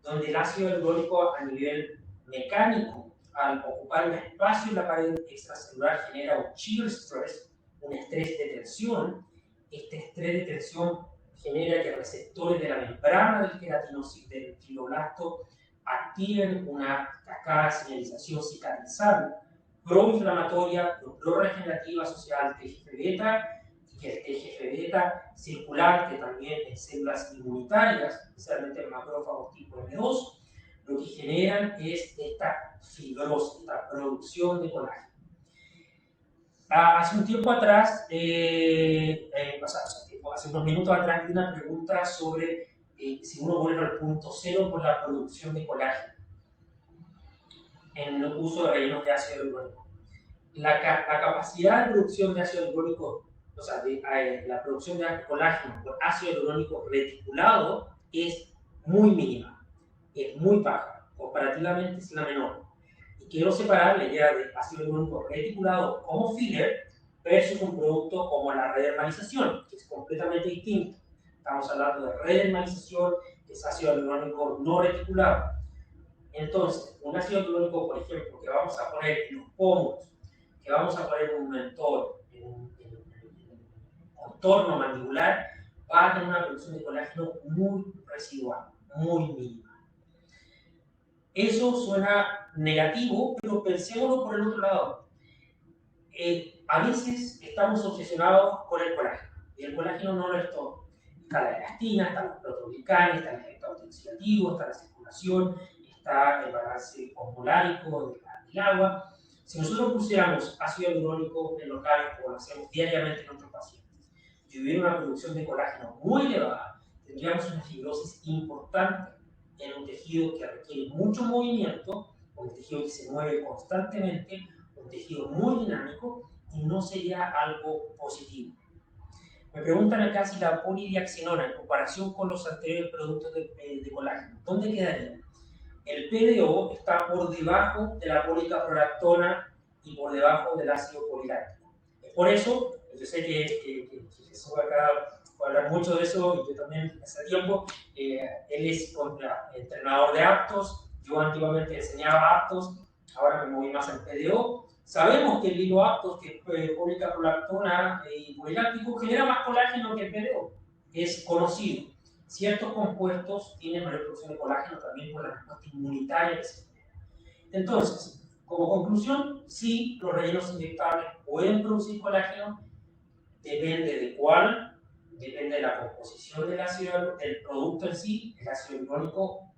donde el ácido hialurónico a nivel mecánico, al ocupar un espacio en la pared extracelular, genera un shear stress, un estrés de tensión. Este estrés de tensión genera que receptores de la membrana del queratinocito, del fibroblasto, activen una cascada de señalización cicatrizable proinflamatoria o prorregenerativa asociada al TGF-beta, y que el TGF-beta circulante también en células inmunitarias, especialmente en macrófagos tipo M2, lo que generan es esta fibrosis, esta producción de colágeno. Hace un tiempo atrás, hace unos minutos atrás, vi una pregunta sobre si uno vuelve al punto cero por la producción de colágeno en el uso de rellenos de ácido hialurónico. La capacidad de producción de ácido hialurónico, o sea, la producción de colágeno por ácido hialurónico reticulado es muy mínima, es muy baja, comparativamente es la menor. Y quiero separar la idea de ácido hialurónico reticulado como filler versus un producto como la redermalización, que es completamente distinto. Estamos hablando de redermalización, que es ácido hialurónico no reticulado. Entonces, un ácido hialurónico, por ejemplo, que vamos a poner en los pómulos, que vamos a poner en un mentón, en un contorno mandibular, va a tener una producción de colágeno muy residual, muy mínima. Eso suena negativo, pero pensémoslo por el otro lado. A veces estamos obsesionados con el colágeno, y el colágeno no lo es todo. Está la elastina, están los proteoglicanes, está el efecto oxidativo, está la circulación, está el balance osmolárico del agua. Si nosotros pusiéramos ácido hialurónico en los labios, como lo hacemos diariamente en nuestros pacientes, y hubiera una producción de colágeno muy elevada, tendríamos una fibrosis importante en un tejido que requiere mucho movimiento, un tejido que se mueve constantemente, un tejido muy dinámico, y no sería algo positivo. Me preguntan acá si la polidiaxinona, en comparación con los anteriores productos de colágeno, ¿dónde quedaría? El PDO está por debajo de la policaprolactona y por debajo del ácido poliláctico. Por eso, yo sé que Jesús acá puede hablar mucho de eso, y yo también hace tiempo. Él es entrenador de Aptos, yo antiguamente enseñaba Aptos, ahora me moví más al PDO. Sabemos que el hilo Aptos, que es policaprolactona y poliláctico, genera más colágeno que el PDO, es conocido. Ciertos compuestos tienen mayor producción de colágeno también por la respuesta inmunitaria que se genera. Entonces, como conclusión, sí, los rellenos inyectables pueden producir colágeno, depende de cuál, depende de la composición del ácido, del producto en sí. El ácido hialurónico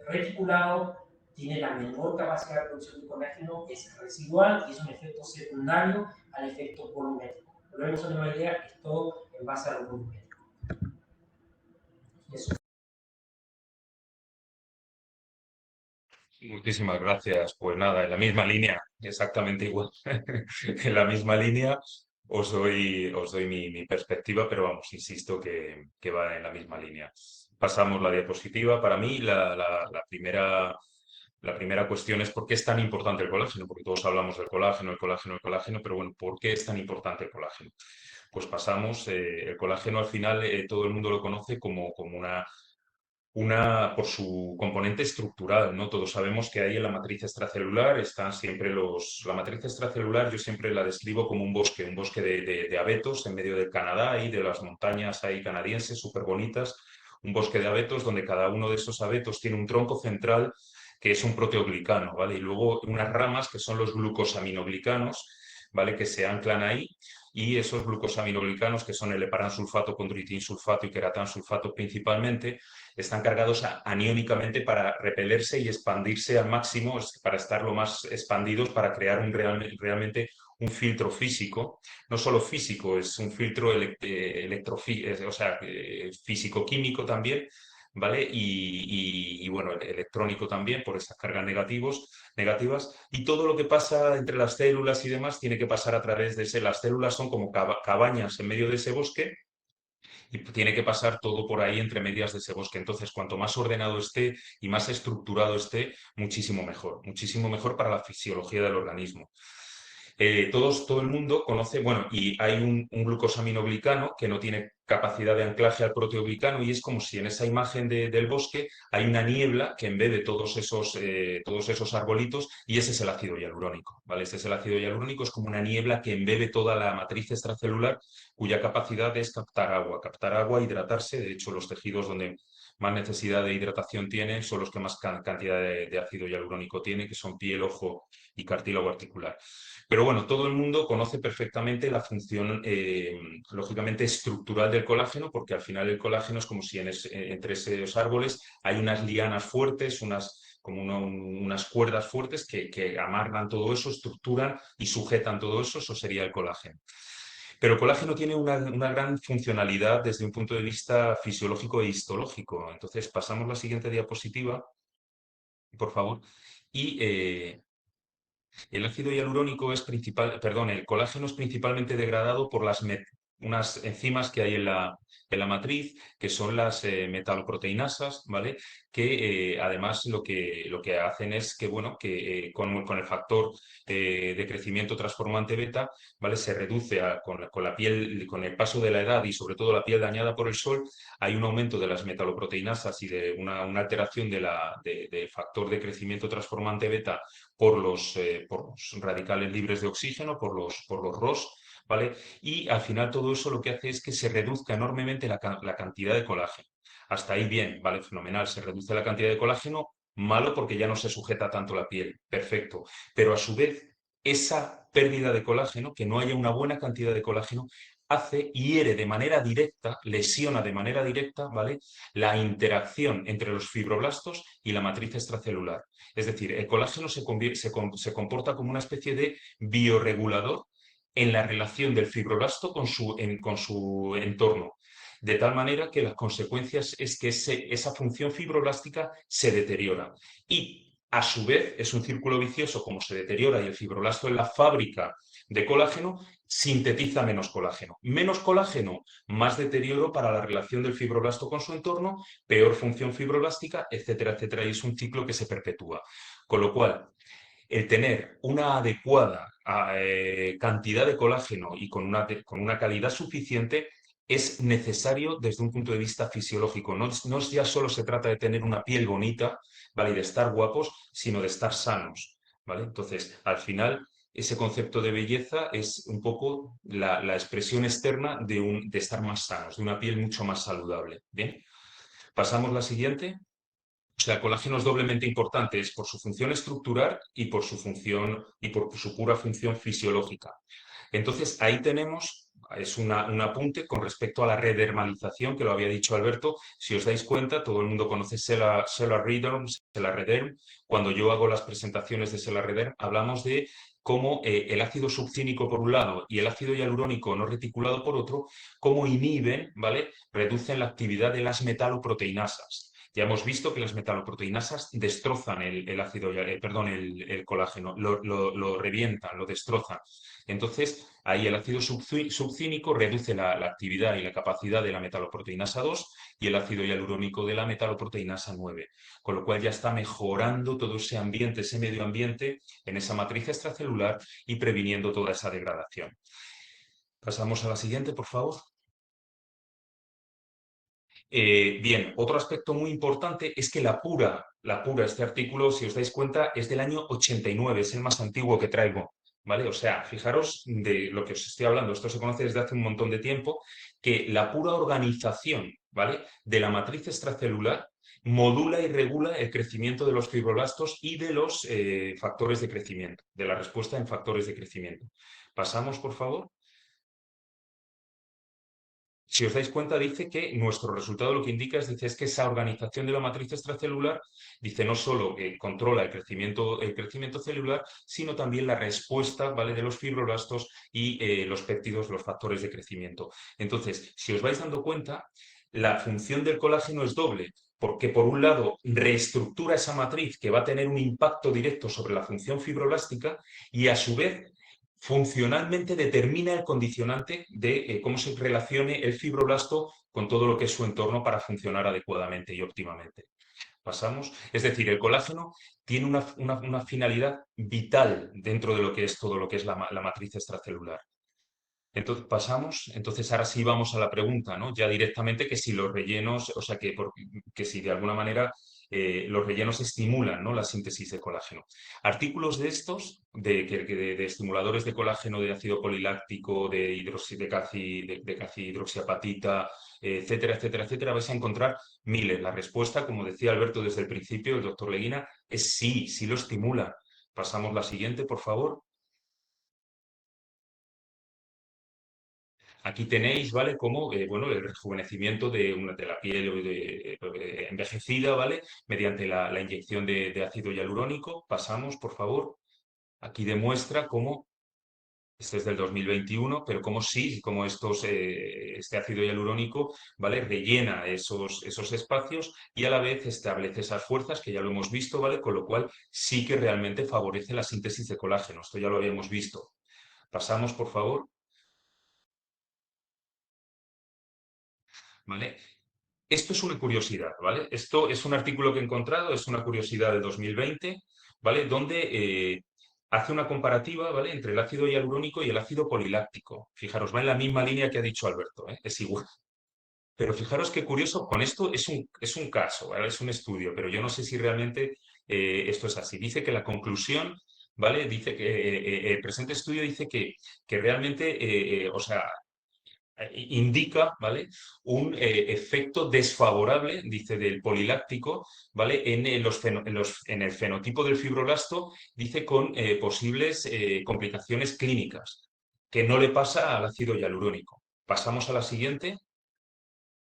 reticulado tiene la menor capacidad de producción de colágeno, es residual y es un efecto secundario al efecto volumétrico. Volvemos a una idea que es todo en base al volumétrico. Eso. Muchísimas gracias. Pues nada, en la misma línea, exactamente igual. En la misma línea os doy mi perspectiva, pero vamos, insisto que va en la misma línea. Pasamos la diapositiva. Para mí, la primera cuestión es por qué es tan importante el colágeno, porque todos hablamos del colágeno, el colágeno, el colágeno, pero bueno, ¿por qué es tan importante el colágeno? Pues pasamos, el colágeno al final todo el mundo lo conoce como una por su componente estructural, ¿no? Todos sabemos que ahí en la matriz extracelular están siempre la matriz extracelular yo siempre la describo como un bosque de abetos en medio del Canadá y de las montañas ahí canadienses súper bonitas, un bosque de abetos donde cada uno de esos abetos tiene un tronco central que es un proteoglicano, ¿vale? Y luego unas ramas que son los glucosaminoglicanos, ¿vale? Que se anclan ahí y esos glucosaminoglicanos, que son el heparansulfato, condroitinsulfato y queratansulfato principalmente, están cargados aniónicamente para repelerse y expandirse al máximo, para estar lo más expandidos, para crear realmente un filtro físico, no solo físico, es un filtro o sea, físico-químico también, ¿vale? Y, bueno, electrónico también por esas cargas negativas. Y todo lo que pasa entre las células y demás tiene que pasar a través de ese. Las células son como cabañas en medio de ese bosque y tiene que pasar todo por ahí entre medias de ese bosque. Entonces, cuanto más ordenado esté y más estructurado esté, muchísimo mejor para la fisiología del organismo. Todo el mundo conoce, bueno, y hay un glucosaminoglicano que no tiene capacidad de anclaje al proteoglicano y es como si en esa imagen del bosque hay una niebla que embebe todos esos arbolitos y ese es el ácido hialurónico, ¿vale? Este es el ácido hialurónico, es como una niebla que embebe toda la matriz extracelular cuya capacidad es captar agua, hidratarse. De hecho, los tejidos donde más necesidad de hidratación tienen son los que más cantidad de ácido hialurónico tienen, que son piel, ojo y cartílago articular. Pero bueno, todo el mundo conoce perfectamente la función, lógicamente, estructural del colágeno, porque al final el colágeno es como si entre esos árboles hay unas lianas fuertes, unas cuerdas fuertes que amarran todo eso, estructuran y sujetan todo eso, eso sería el colágeno. Pero el colágeno tiene una gran funcionalidad desde un punto de vista fisiológico e histológico. Entonces, pasamos la siguiente diapositiva, por favor. Y el ácido hialurónico el colágeno es principalmente degradado por unas enzimas que hay en la matriz, que son las metaloproteinasas, ¿vale? Que además lo que hacen es que, bueno, que con el factor de crecimiento transformante beta, ¿vale? Se reduce con la piel, con el paso de la edad y sobre todo la piel dañada por el sol, hay un aumento de las metaloproteinasas y de una alteración del factor de crecimiento transformante beta por los radicales libres de oxígeno, por los ROS, ¿vale? Y al final todo eso lo que hace es que se reduzca enormemente la cantidad de colágeno. Hasta ahí bien, ¿vale? Fenomenal. Se reduce la cantidad de colágeno, malo porque ya no se sujeta tanto la piel, perfecto. Pero a su vez, esa pérdida de colágeno, que no haya una buena cantidad de colágeno, hiere de manera directa, lesiona de manera directa, ¿vale? La interacción entre los fibroblastos y la matriz extracelular. Es decir, el colágeno se comporta como una especie de bioregulador en la relación del fibroblasto con su entorno. De tal manera que las consecuencias es que esa función fibroblástica se deteriora. Y a su vez es un círculo vicioso, como se deteriora y el fibroblasto es la fábrica de colágeno, sintetiza menos colágeno. Menos colágeno, más deterioro para la relación del fibroblasto con su entorno, peor función fibroblástica, etcétera, etcétera. Y es un ciclo que se perpetúa. Con lo cual, el tener una adecuada cantidad de colágeno y con una calidad suficiente es necesario desde un punto de vista fisiológico. No ya solo se trata de tener una piel bonita, ¿vale? Y de estar guapos, sino de estar sanos, ¿vale? Entonces, al final, ese concepto de belleza es un poco la expresión externa de estar más sanos, de una piel mucho más saludable. Bien, pasamos la siguiente. O sea, el colágeno es doblemente importante, es por su función estructural y por su función y por su pura función fisiológica. Entonces, ahí tenemos, es un apunte con respecto a la redermalización, que lo había dicho Alberto. Si os dais cuenta, todo el mundo conoce Sellar-Rederm, Sellar-Rederm. Cuando yo hago las presentaciones de Sellar-Rederm, hablamos de cómo el ácido succínico por un lado y el ácido hialurónico no reticulado por otro, cómo inhiben, ¿vale? Reducen la actividad de las metaloproteinasas. Ya hemos visto que las metaloproteinasas destrozan el colágeno, lo revientan, lo destrozan. Entonces, ahí el ácido succínico reduce la actividad y la capacidad de la metaloproteinasa 2 y el ácido hialurónico de la metaloproteinasa 9, con lo cual ya está mejorando todo ese ambiente, ese medio ambiente en esa matriz extracelular y previniendo toda esa degradación. Pasamos a la siguiente, por favor. Bien, otro aspecto muy importante es que este artículo, si os dais cuenta, es del año 89, es el más antiguo que traigo, ¿vale? O sea, fijaros de lo que os estoy hablando, esto se conoce desde hace un montón de tiempo, que la pura organización, ¿vale? De la matriz extracelular modula y regula el crecimiento de los fibroblastos y de los factores de crecimiento, de la respuesta en factores de crecimiento. Pasamos, por favor. Si os dais cuenta, dice que nuestro resultado lo que indica es que esa organización de la matriz extracelular, dice, no solo controla el crecimiento celular, sino también la respuesta, ¿vale? De los fibroblastos y los péptidos, los factores de crecimiento. Entonces, si os vais dando cuenta, la función del colágeno es doble, porque por un lado reestructura esa matriz que va a tener un impacto directo sobre la función fibroblástica y a su vez funcionalmente determina el condicionante de cómo se relacione el fibroblasto con todo lo que es su entorno para funcionar adecuadamente y óptimamente. Pasamos. Es decir, el colágeno tiene una finalidad vital dentro de lo que es todo lo que es la matriz extracelular. Entonces, pasamos, entonces ahora sí vamos a la pregunta, ¿no? Ya directamente que si los rellenos, o sea, que si de alguna manera los rellenos estimulan, ¿no? La síntesis de colágeno. Artículos de estos, de estimuladores de colágeno, de ácido poliláctico, de calcihidroxiapatita, etcétera, etcétera, etcétera, vais a encontrar miles. La respuesta, como decía Alberto desde el principio, el doctor Leguina, es sí, sí lo estimula. Pasamos la siguiente, por favor. Aquí tenéis, ¿vale? Como, bueno, el rejuvenecimiento de la piel envejecida, ¿vale? Mediante la inyección de ácido hialurónico. Pasamos, por favor. Aquí demuestra cómo, este es del 2021, pero como sí, como este ácido hialurónico, ¿vale? Rellena esos espacios y a la vez establece esas fuerzas que ya lo hemos visto, ¿vale? Con lo cual sí que realmente favorece la síntesis de colágeno. Esto ya lo habíamos visto. Pasamos, por favor. ¿Vale? Esto es una curiosidad, ¿vale? Esto es un artículo que he encontrado, es una curiosidad de 2020, ¿vale? Donde hace una comparativa, ¿vale? Entre el ácido hialurónico y el ácido poliláctico. Fijaros, va en la misma línea que ha dicho Alberto, ¿eh? Es igual. Pero fijaros qué curioso, con esto es un caso, ¿vale? Es un estudio, pero yo no sé si realmente esto es así. Dice que la conclusión, ¿vale? Dice que el presente estudio dice que realmente, o sea, indica, ¿vale? Un efecto desfavorable, dice, del poliláctico, ¿vale? En el fenotipo del fibroblasto, dice, con posibles complicaciones clínicas, que no le pasa al ácido hialurónico. Pasamos a la siguiente.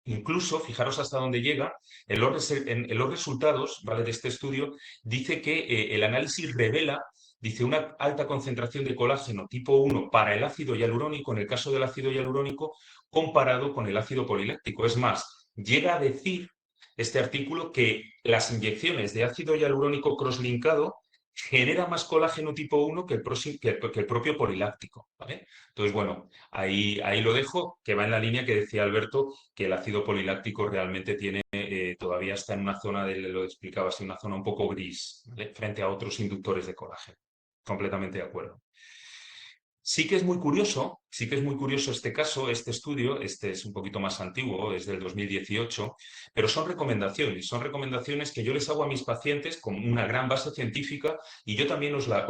Incluso, fijaros hasta dónde llega, en los resultados, ¿vale? De este estudio, dice que el análisis revela, dice, una alta concentración de colágeno tipo 1 para el ácido hialurónico, en el caso del ácido hialurónico, comparado con el ácido poliláctico. Es más, llega a decir este artículo que las inyecciones de ácido hialurónico crosslinkado genera más colágeno tipo 1 que el propio poliláctico, ¿vale? Entonces, bueno, ahí lo dejo, que va en la línea que decía Alberto, que el ácido poliláctico realmente tiene, todavía está en una zona, lo explicaba así, una zona un poco gris, ¿vale? Frente a otros inductores de colágeno. Completamente de acuerdo. Sí que es muy curioso este caso, este estudio, este es un poquito más antiguo, es del 2018, pero son recomendaciones que yo les hago a mis pacientes con una gran base científica y yo también os la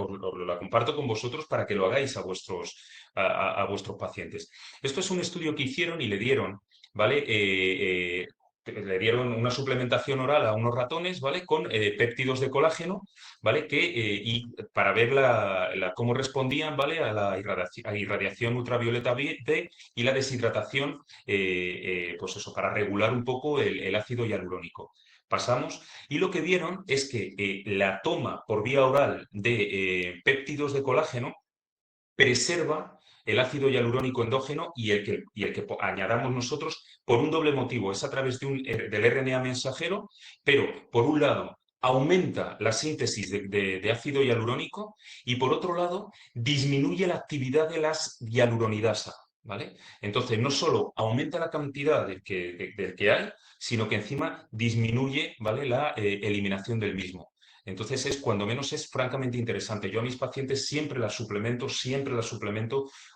comparto con vosotros para que lo hagáis a vuestros pacientes. Esto es un estudio que hicieron y le dieron, ¿vale? Le dieron una suplementación oral a unos ratones, ¿vale? Con péptidos de colágeno, ¿vale? Y para ver cómo respondían, ¿vale? A irradiación ultravioleta B y la deshidratación, pues eso, para regular un poco el ácido hialurónico. Pasamos. Y lo que vieron es que la toma por vía oral de péptidos de colágeno preserva el ácido hialurónico endógeno y el que añadamos nosotros por un doble motivo. Es a través del RNA mensajero, pero por un lado aumenta la síntesis de ácido hialurónico y por otro lado disminuye la actividad de las hialuronidasa. ¿Vale? Entonces, no solo aumenta la cantidad del que hay, sino que encima disminuye, ¿vale? La eliminación del mismo. Entonces es cuando menos es francamente interesante. Yo a mis pacientes siempre las suplemento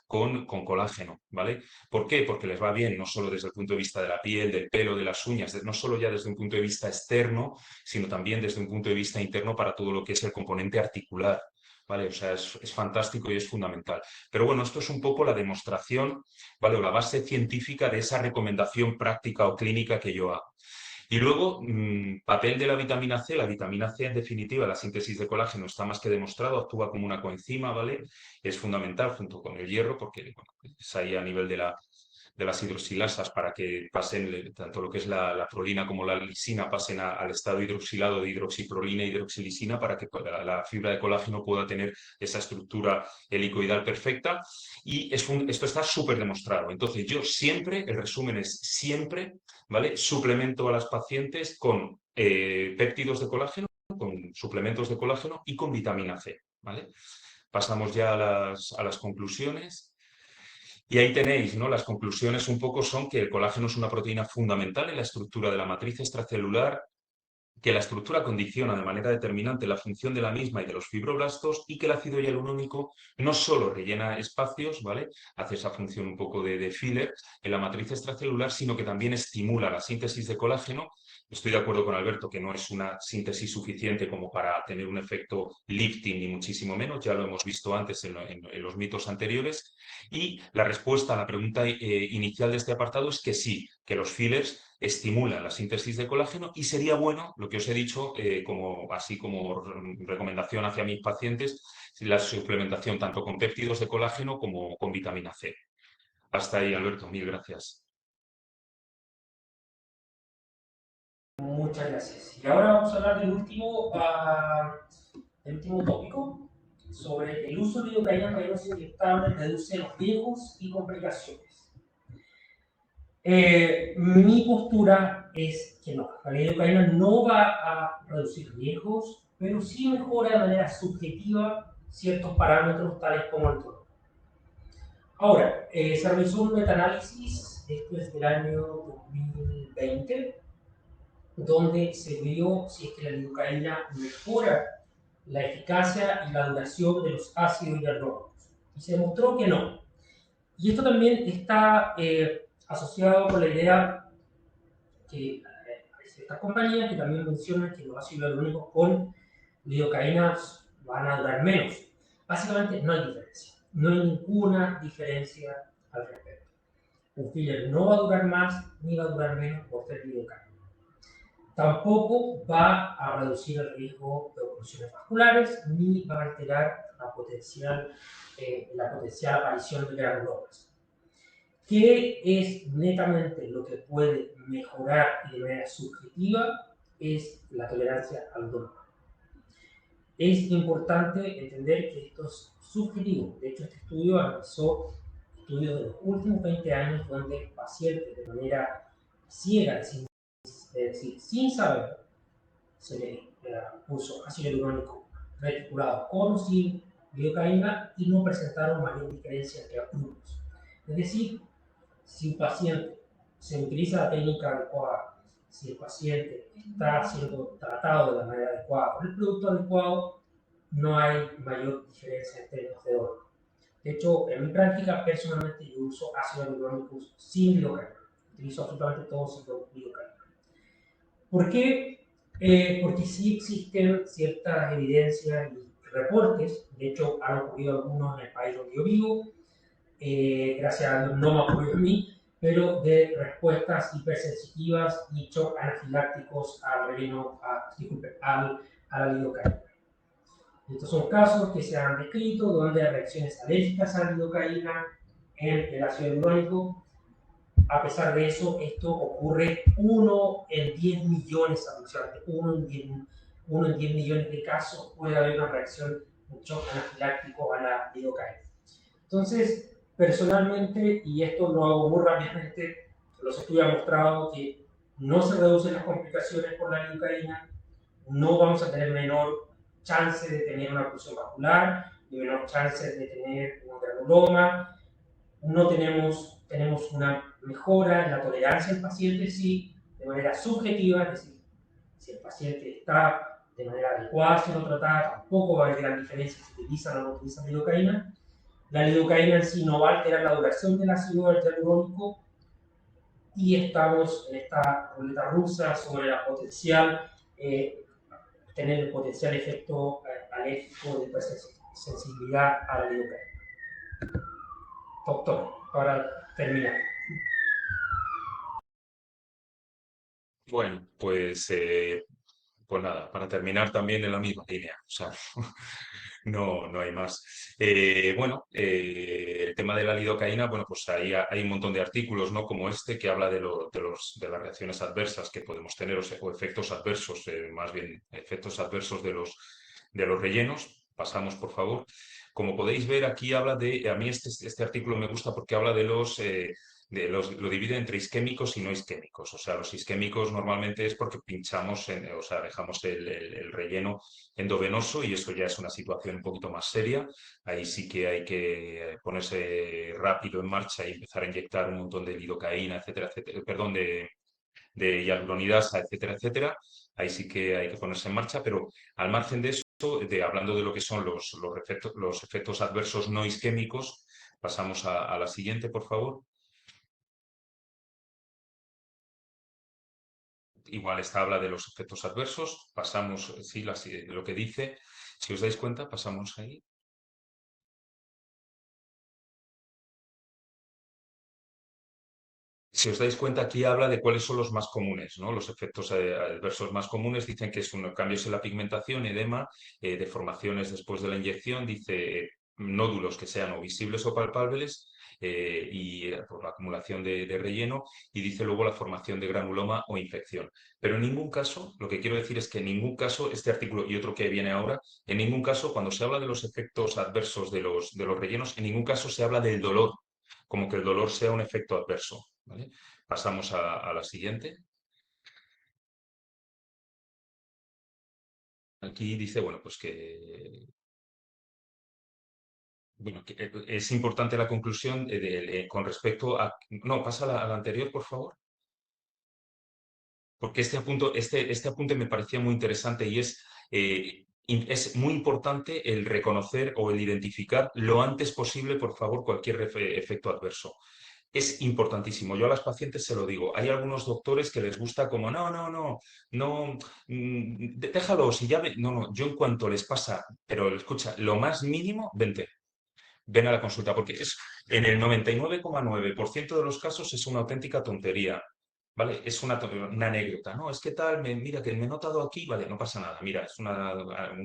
con colágeno, ¿vale? ¿Por qué? Porque les va bien, no solo desde el punto de vista de la piel, del pelo, de las uñas, no solo ya desde un punto de vista externo, sino también desde un punto de vista interno para todo lo que es el componente articular. ¿Vale? O sea, es fantástico y es fundamental. Pero bueno, esto es un poco la demostración, ¿vale? O la base científica de esa recomendación práctica o clínica que yo hago. Y luego, papel de la vitamina C en definitiva, la síntesis de colágeno está más que demostrado, actúa como una coenzima, ¿vale? Es fundamental junto con el hierro porque bueno, es ahí a nivel de las hidroxilasas para que pasen, tanto lo que es la prolina como la lisina, pasen al estado hidroxilado de hidroxiprolina e hidroxilisina para que la fibra de colágeno pueda tener esa estructura helicoidal perfecta. Y esto está súper demostrado. Entonces, yo siempre, el resumen es siempre, ¿vale? Suplemento a las pacientes con péptidos de colágeno, con suplementos de colágeno y con vitamina C, ¿vale? Pasamos ya a las conclusiones. Y ahí tenéis, ¿no? Las conclusiones un poco son que el colágeno es una proteína fundamental en la estructura de la matriz extracelular, que la estructura condiciona de manera determinante la función de la misma y de los fibroblastos y que el ácido hialurónico no solo rellena espacios, ¿vale? Hace esa función un poco de filler en la matriz extracelular, sino que también estimula la síntesis de colágeno. Estoy de acuerdo con Alberto que no es una síntesis suficiente como para tener un efecto lifting, ni muchísimo menos, ya lo hemos visto antes en los mitos anteriores. Y la respuesta a la pregunta inicial de este apartado es que sí, que los fillers estimulan la síntesis de colágeno y sería bueno, lo que os he dicho, así como recomendación hacia mis pacientes, la suplementación tanto con péptidos de colágeno como con vitamina C. Hasta ahí, Alberto, mil gracias. Muchas gracias. Y ahora vamos a hablar del último tópico sobre el uso de lidocaína para dosis inyectable reduce los riesgos y complicaciones. Mi postura es que no, la lidocaína no va a reducir riesgos, pero sí mejora de manera subjetiva ciertos parámetros tales como el dolor. Ahora, se realizó un metaanálisis, esto es del año 2020, donde se vio si es que la lidocaína mejora la eficacia y la duración de los ácidos hialurónicos. Y se demostró que no. Y esto también está asociado con la idea que hay ciertas compañías que también mencionan que los ácidos hialurónicos con lidocaína van a durar menos. Básicamente no hay diferencia. No hay ninguna diferencia al respecto. Un filler no va a durar más ni va a durar menos por ser lidocaína. Tampoco va a reducir el riesgo de oclusiones vasculares ni va a alterar la potencial aparición de granulomas. ¿Qué es netamente lo que puede mejorar y de manera subjetiva? Es la tolerancia al dolor. Es importante entender que esto es subjetivo. De hecho, este estudio analizó estudios de los últimos 20 años donde pacientes de manera ciega, es decir, sin saber, se le puso ácido hialurónico reticulado con o sin lidocaína y no presentaron mayor diferencia entre grupos. Es decir, si un paciente se utiliza la técnica adecuada, si el paciente está siendo tratado de la manera adecuada con el producto adecuado, no hay mayor diferencia en términos de dolor. De hecho, en mi práctica, personalmente, yo uso ácido hialurónico sin lidocaína. Utilizo absolutamente todo sin lidocaína. ¿Por qué? Porque sí existen ciertas evidencias y reportes, de hecho han ocurrido algunos en el país donde yo vivo, gracias a Dios no me ocurrió a mí, pero de respuestas hipersensitivas y shock anafilácticos a la lidocaína. Estos son casos que se han descrito donde hay reacciones alérgicas a la lidocaína en el ácido hialurónico. A pesar de eso, esto ocurre 1 en 10 millones aproximadamente. 1 en 10 millones de casos puede haber una reacción, un shock anafiláctico a la lidocaína. Entonces, personalmente, y esto lo hago muy rápidamente, los estudios han mostrado que no se reducen las complicaciones por la lidocaína, no vamos a tener menor chance de tener una oclusión vascular, ni menor chance de tener un granuloma, no tenemos una mejora en la tolerancia del paciente, sí, de manera subjetiva, es decir, si el paciente está de manera adecuada siendo tratada, tampoco va a haber gran diferencia si utilizan o no utilizan lidocaína. La lidocaína en sí no va a alterar la duración del ácido hialurónico y estamos en esta ruleta rusa sobre la potencial, tener el potencial efecto alérgico de sensibilidad a la lidocaína. Doctor, para terminar. Bueno, pues nada, para terminar también en la misma línea, o sea, no hay más. El tema de la lidocaína, bueno, pues ahí hay un montón de artículos, ¿no? Como este que habla de las reacciones adversas que podemos tener o efectos adversos, más bien efectos adversos de los rellenos. Pasamos, por favor. Como podéis ver, aquí habla a mí este artículo me gusta porque habla lo divide entre isquémicos y no isquémicos. O sea, los isquémicos normalmente es porque pinchamos, o sea, dejamos el relleno endovenoso y eso ya es una situación un poquito más seria. Ahí sí que hay que ponerse rápido en marcha y empezar a inyectar un montón de lidocaína, etcétera, etcétera, perdón, de hialuronidasa, etcétera, etcétera. Ahí sí que hay que ponerse en marcha, pero al margen de eso, hablando de lo que son los efectos adversos no isquémicos, pasamos a la siguiente, por favor. Igual esta habla de los efectos adversos. Pasamos, sí, lo que dice. Si os dais cuenta, pasamos ahí. Si os dais cuenta, aquí habla de cuáles son los más comunes, ¿no? Los efectos adversos más comunes dicen que son cambios en la pigmentación, edema, deformaciones después de la inyección, dice nódulos que sean o visibles o palpables por la acumulación de relleno y dice luego la formación de granuloma o infección. Pero en ningún caso, lo que quiero decir es que en ningún caso, este artículo y otro que viene ahora, en ningún caso, cuando se habla de los efectos adversos de los rellenos, en ningún caso se habla del dolor, como que el dolor sea un efecto adverso. ¿Vale? Pasamos a la siguiente. Aquí dice, bueno, pues que es importante la conclusión con respecto a... No, pasa a la anterior, por favor. Porque este apunte me parecía muy interesante y es muy importante el reconocer o el identificar lo antes posible, por favor, cualquier efecto adverso. Es importantísimo. Yo a las pacientes se lo digo. Hay algunos doctores que les gusta como, no, déjalo, si ya No, no, yo en cuanto les pasa, pero escucha, lo más mínimo, ven a la consulta, porque en el 99,9% de los casos es una auténtica tontería. ¿Vale? Es una anécdota, ¿no? Es que tal, mira, que me he notado aquí, vale, no pasa nada, mira, es una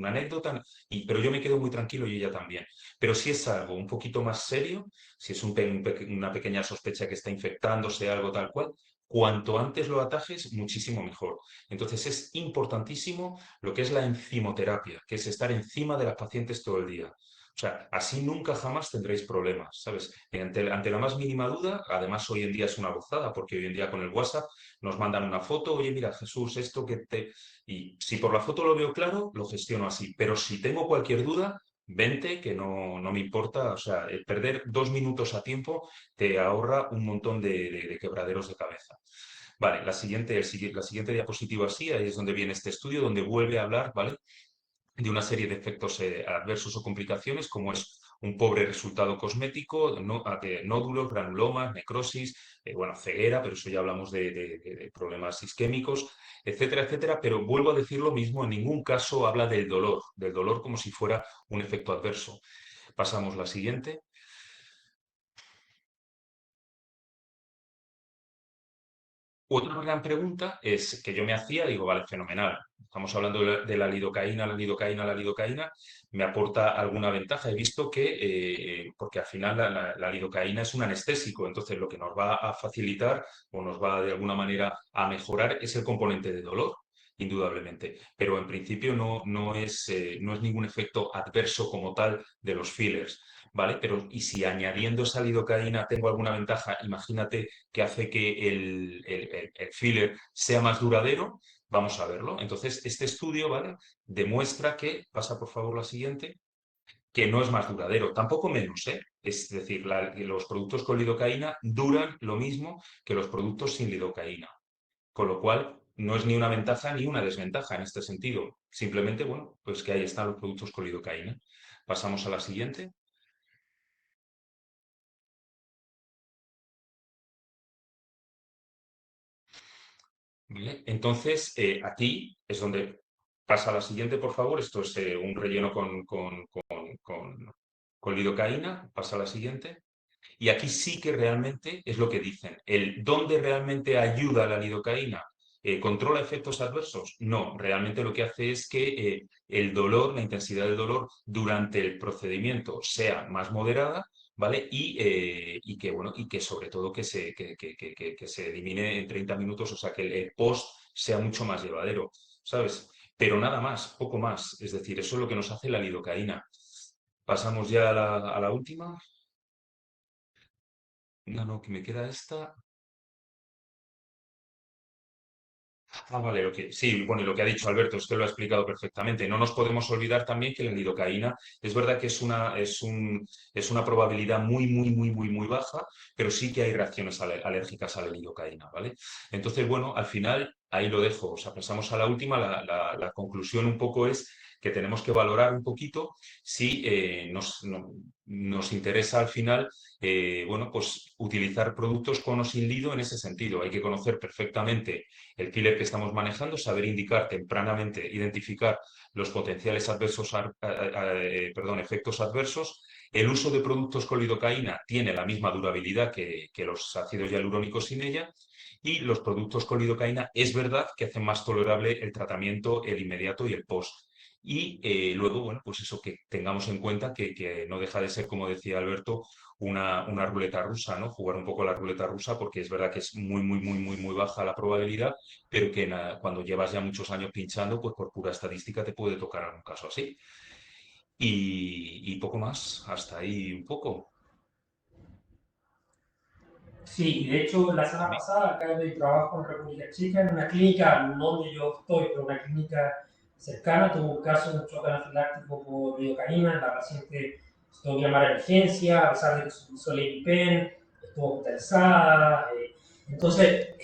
anécdota, pero yo me quedo muy tranquilo y ella también. Pero si es algo un poquito más serio, si es una pequeña sospecha que está infectándose, algo tal cual, cuanto antes lo atajes, muchísimo mejor. Entonces es importantísimo lo que es la enzimoterapia, que es estar encima de las pacientes todo el día. O sea, así nunca jamás tendréis problemas, ¿sabes? Ante la más mínima duda, además hoy en día es una gozada, porque hoy en día con el WhatsApp nos mandan una foto, oye, mira, Jesús, esto que te... Y si por la foto lo veo claro, lo gestiono así. Pero si tengo cualquier duda, vente, que no me importa. O sea, el perder 2 minutos a tiempo te ahorra un montón de quebraderos de cabeza. Vale, la siguiente diapositiva sí, ahí es donde viene este estudio, donde vuelve a hablar, ¿vale? De una serie de efectos adversos o complicaciones, como es un pobre resultado cosmético, nódulos, granulomas, necrosis, bueno, ceguera, pero eso ya hablamos de problemas isquémicos, etcétera, etcétera. Pero vuelvo a decir lo mismo, en ningún caso habla del dolor como si fuera un efecto adverso. Pasamos a la siguiente. Otra gran pregunta es que yo me hacía, digo, vale, fenomenal. Estamos hablando de la lidocaína, la lidocaína, me aporta alguna ventaja. He visto porque al final la lidocaína es un anestésico, entonces lo que nos va a facilitar o nos va de alguna manera a mejorar es el componente de dolor, indudablemente. Pero en principio no es ningún efecto adverso como tal de los fillers. ¿Vale? Pero, y si añadiendo esa lidocaína tengo alguna ventaja, imagínate que hace que el filler sea más duradero, vamos a verlo. Entonces, este estudio, ¿vale? Demuestra pasa por favor la siguiente, que no es más duradero, tampoco menos, ¿eh? Es decir, los productos con lidocaína duran lo mismo que los productos sin lidocaína. Con lo cual, no es ni una ventaja ni una desventaja en este sentido. Simplemente, bueno, pues que ahí están los productos con lidocaína. Pasamos a la siguiente. ¿Vale? Entonces, aquí es donde pasa la siguiente, por favor. Esto es un relleno con lidocaína. Pasa a la siguiente. Y aquí sí que realmente es lo que dicen. ¿Dónde realmente ayuda la lidocaína? ¿Controla efectos adversos? No, realmente lo que hace es que el dolor, la intensidad del dolor durante el procedimiento sea más moderada, ¿vale? Y que, bueno, y que sobre todo que se elimine en 30 minutos, o sea, que el post sea mucho más llevadero, ¿sabes? Pero nada más, poco más. Es decir, eso es lo que nos hace la lidocaína. Pasamos ya a la última. No, no, que me queda esta. Ah, vale, sí, bueno, y lo que ha dicho Alberto es que lo ha explicado perfectamente. No nos podemos olvidar también que la lidocaína es verdad que es una probabilidad muy baja, pero sí que hay reacciones alérgicas a la lidocaína, ¿vale? Entonces, bueno, al final ahí lo dejo. O sea, pasamos a la última. La conclusión un poco es que tenemos que valorar un poquito si nos interesa al final, bueno, pues utilizar productos con o sin lido en ese sentido. Hay que conocer perfectamente el filler que estamos manejando, saber indicar tempranamente, identificar los potenciales efectos adversos. El uso de productos con lidocaína tiene la misma durabilidad que los ácidos hialurónicos sin ella. Y los productos con lidocaína es verdad que hacen más tolerable el tratamiento, el inmediato y el post. Y luego, bueno, pues eso que tengamos en cuenta que no deja de ser, como decía Alberto, una ruleta rusa, ¿no? Jugar un poco a la ruleta rusa porque es verdad que es muy baja la probabilidad, pero que cuando llevas ya muchos años pinchando, pues por pura estadística te puede tocar algún caso así. Y poco más, hasta ahí un poco. Sí, de hecho, la semana ¿Vale? pasada acá de trabajo en República Checa, en una clínica, no donde yo estoy, pero una clínica cercana, tuvo un caso de un choque anafiláctico por lidocaína. La paciente se tuvo que llamar a emergencia, a pesar de que se utilizó el EpiPen, estuvo hospitalizada. Entonces,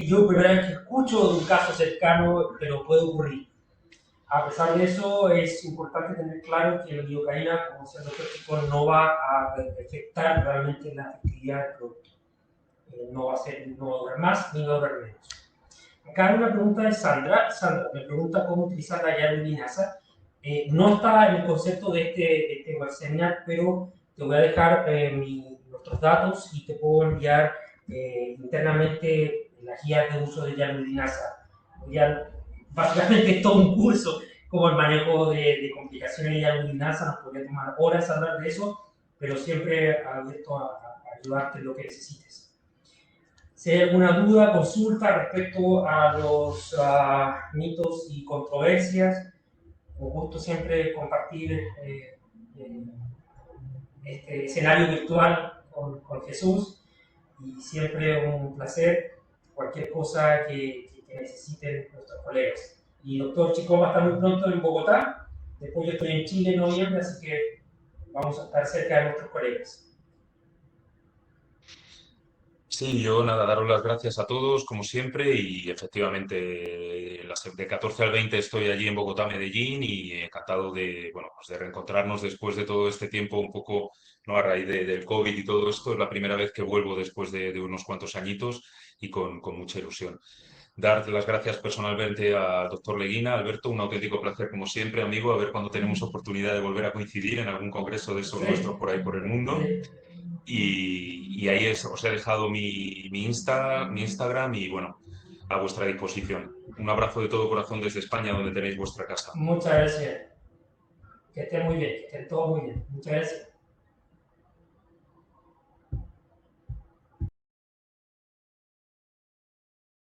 yo primera vez que escucho de un caso cercano, pero puede ocurrir. A pesar de eso, es importante tener claro que la lidocaína, como decía el doctor Chico, no va a afectar realmente la efectividad del producto. No va a ser, no va a durar más ni va a durar menos. Acá hay una pregunta de Sandra. Sandra me pregunta cómo utilizar la hialuronasa. No está en el concepto de este webinar, pero te voy a dejar nuestros datos y te puedo enviar internamente las guías de uso de hialuronasa. Ya, básicamente es todo un curso como el manejo de complicaciones de hialuronasa. Nos podría tomar horas hablar de eso, pero siempre abierto a ayudarte en lo que necesites. Si hay alguna duda, consulta respecto a los mitos y controversias, con gusto siempre compartir eh, este escenario virtual con Jesús, y siempre un placer. Cualquier cosa que necesiten nuestros colegas. Y doctor Chico va a estar muy pronto en Bogotá, después yo estoy en Chile en noviembre, así que vamos a estar cerca de nuestros colegas. Sí, yo nada, daros las gracias a todos, como siempre, y efectivamente, de 14 al 20 estoy allí en Bogotá, Medellín, y encantado de, bueno, pues de reencontrarnos después de todo este tiempo, un poco, ¿no? A raíz del COVID y todo esto, es la primera vez que vuelvo después de unos cuantos añitos y con mucha ilusión. Dar las gracias personalmente al doctor Leguina, Alberto, un auténtico placer como siempre, amigo, a ver cuando tenemos oportunidad de volver a coincidir en algún congreso de esos Sí, nuestros por ahí por el mundo. sí. Y ahí os he dejado mi Instagram y bueno, a vuestra disposición. Un abrazo de todo corazón desde España, donde tenéis vuestra casa. Muchas gracias. Que estén muy bien, que estén todos muy bien. Muchas gracias.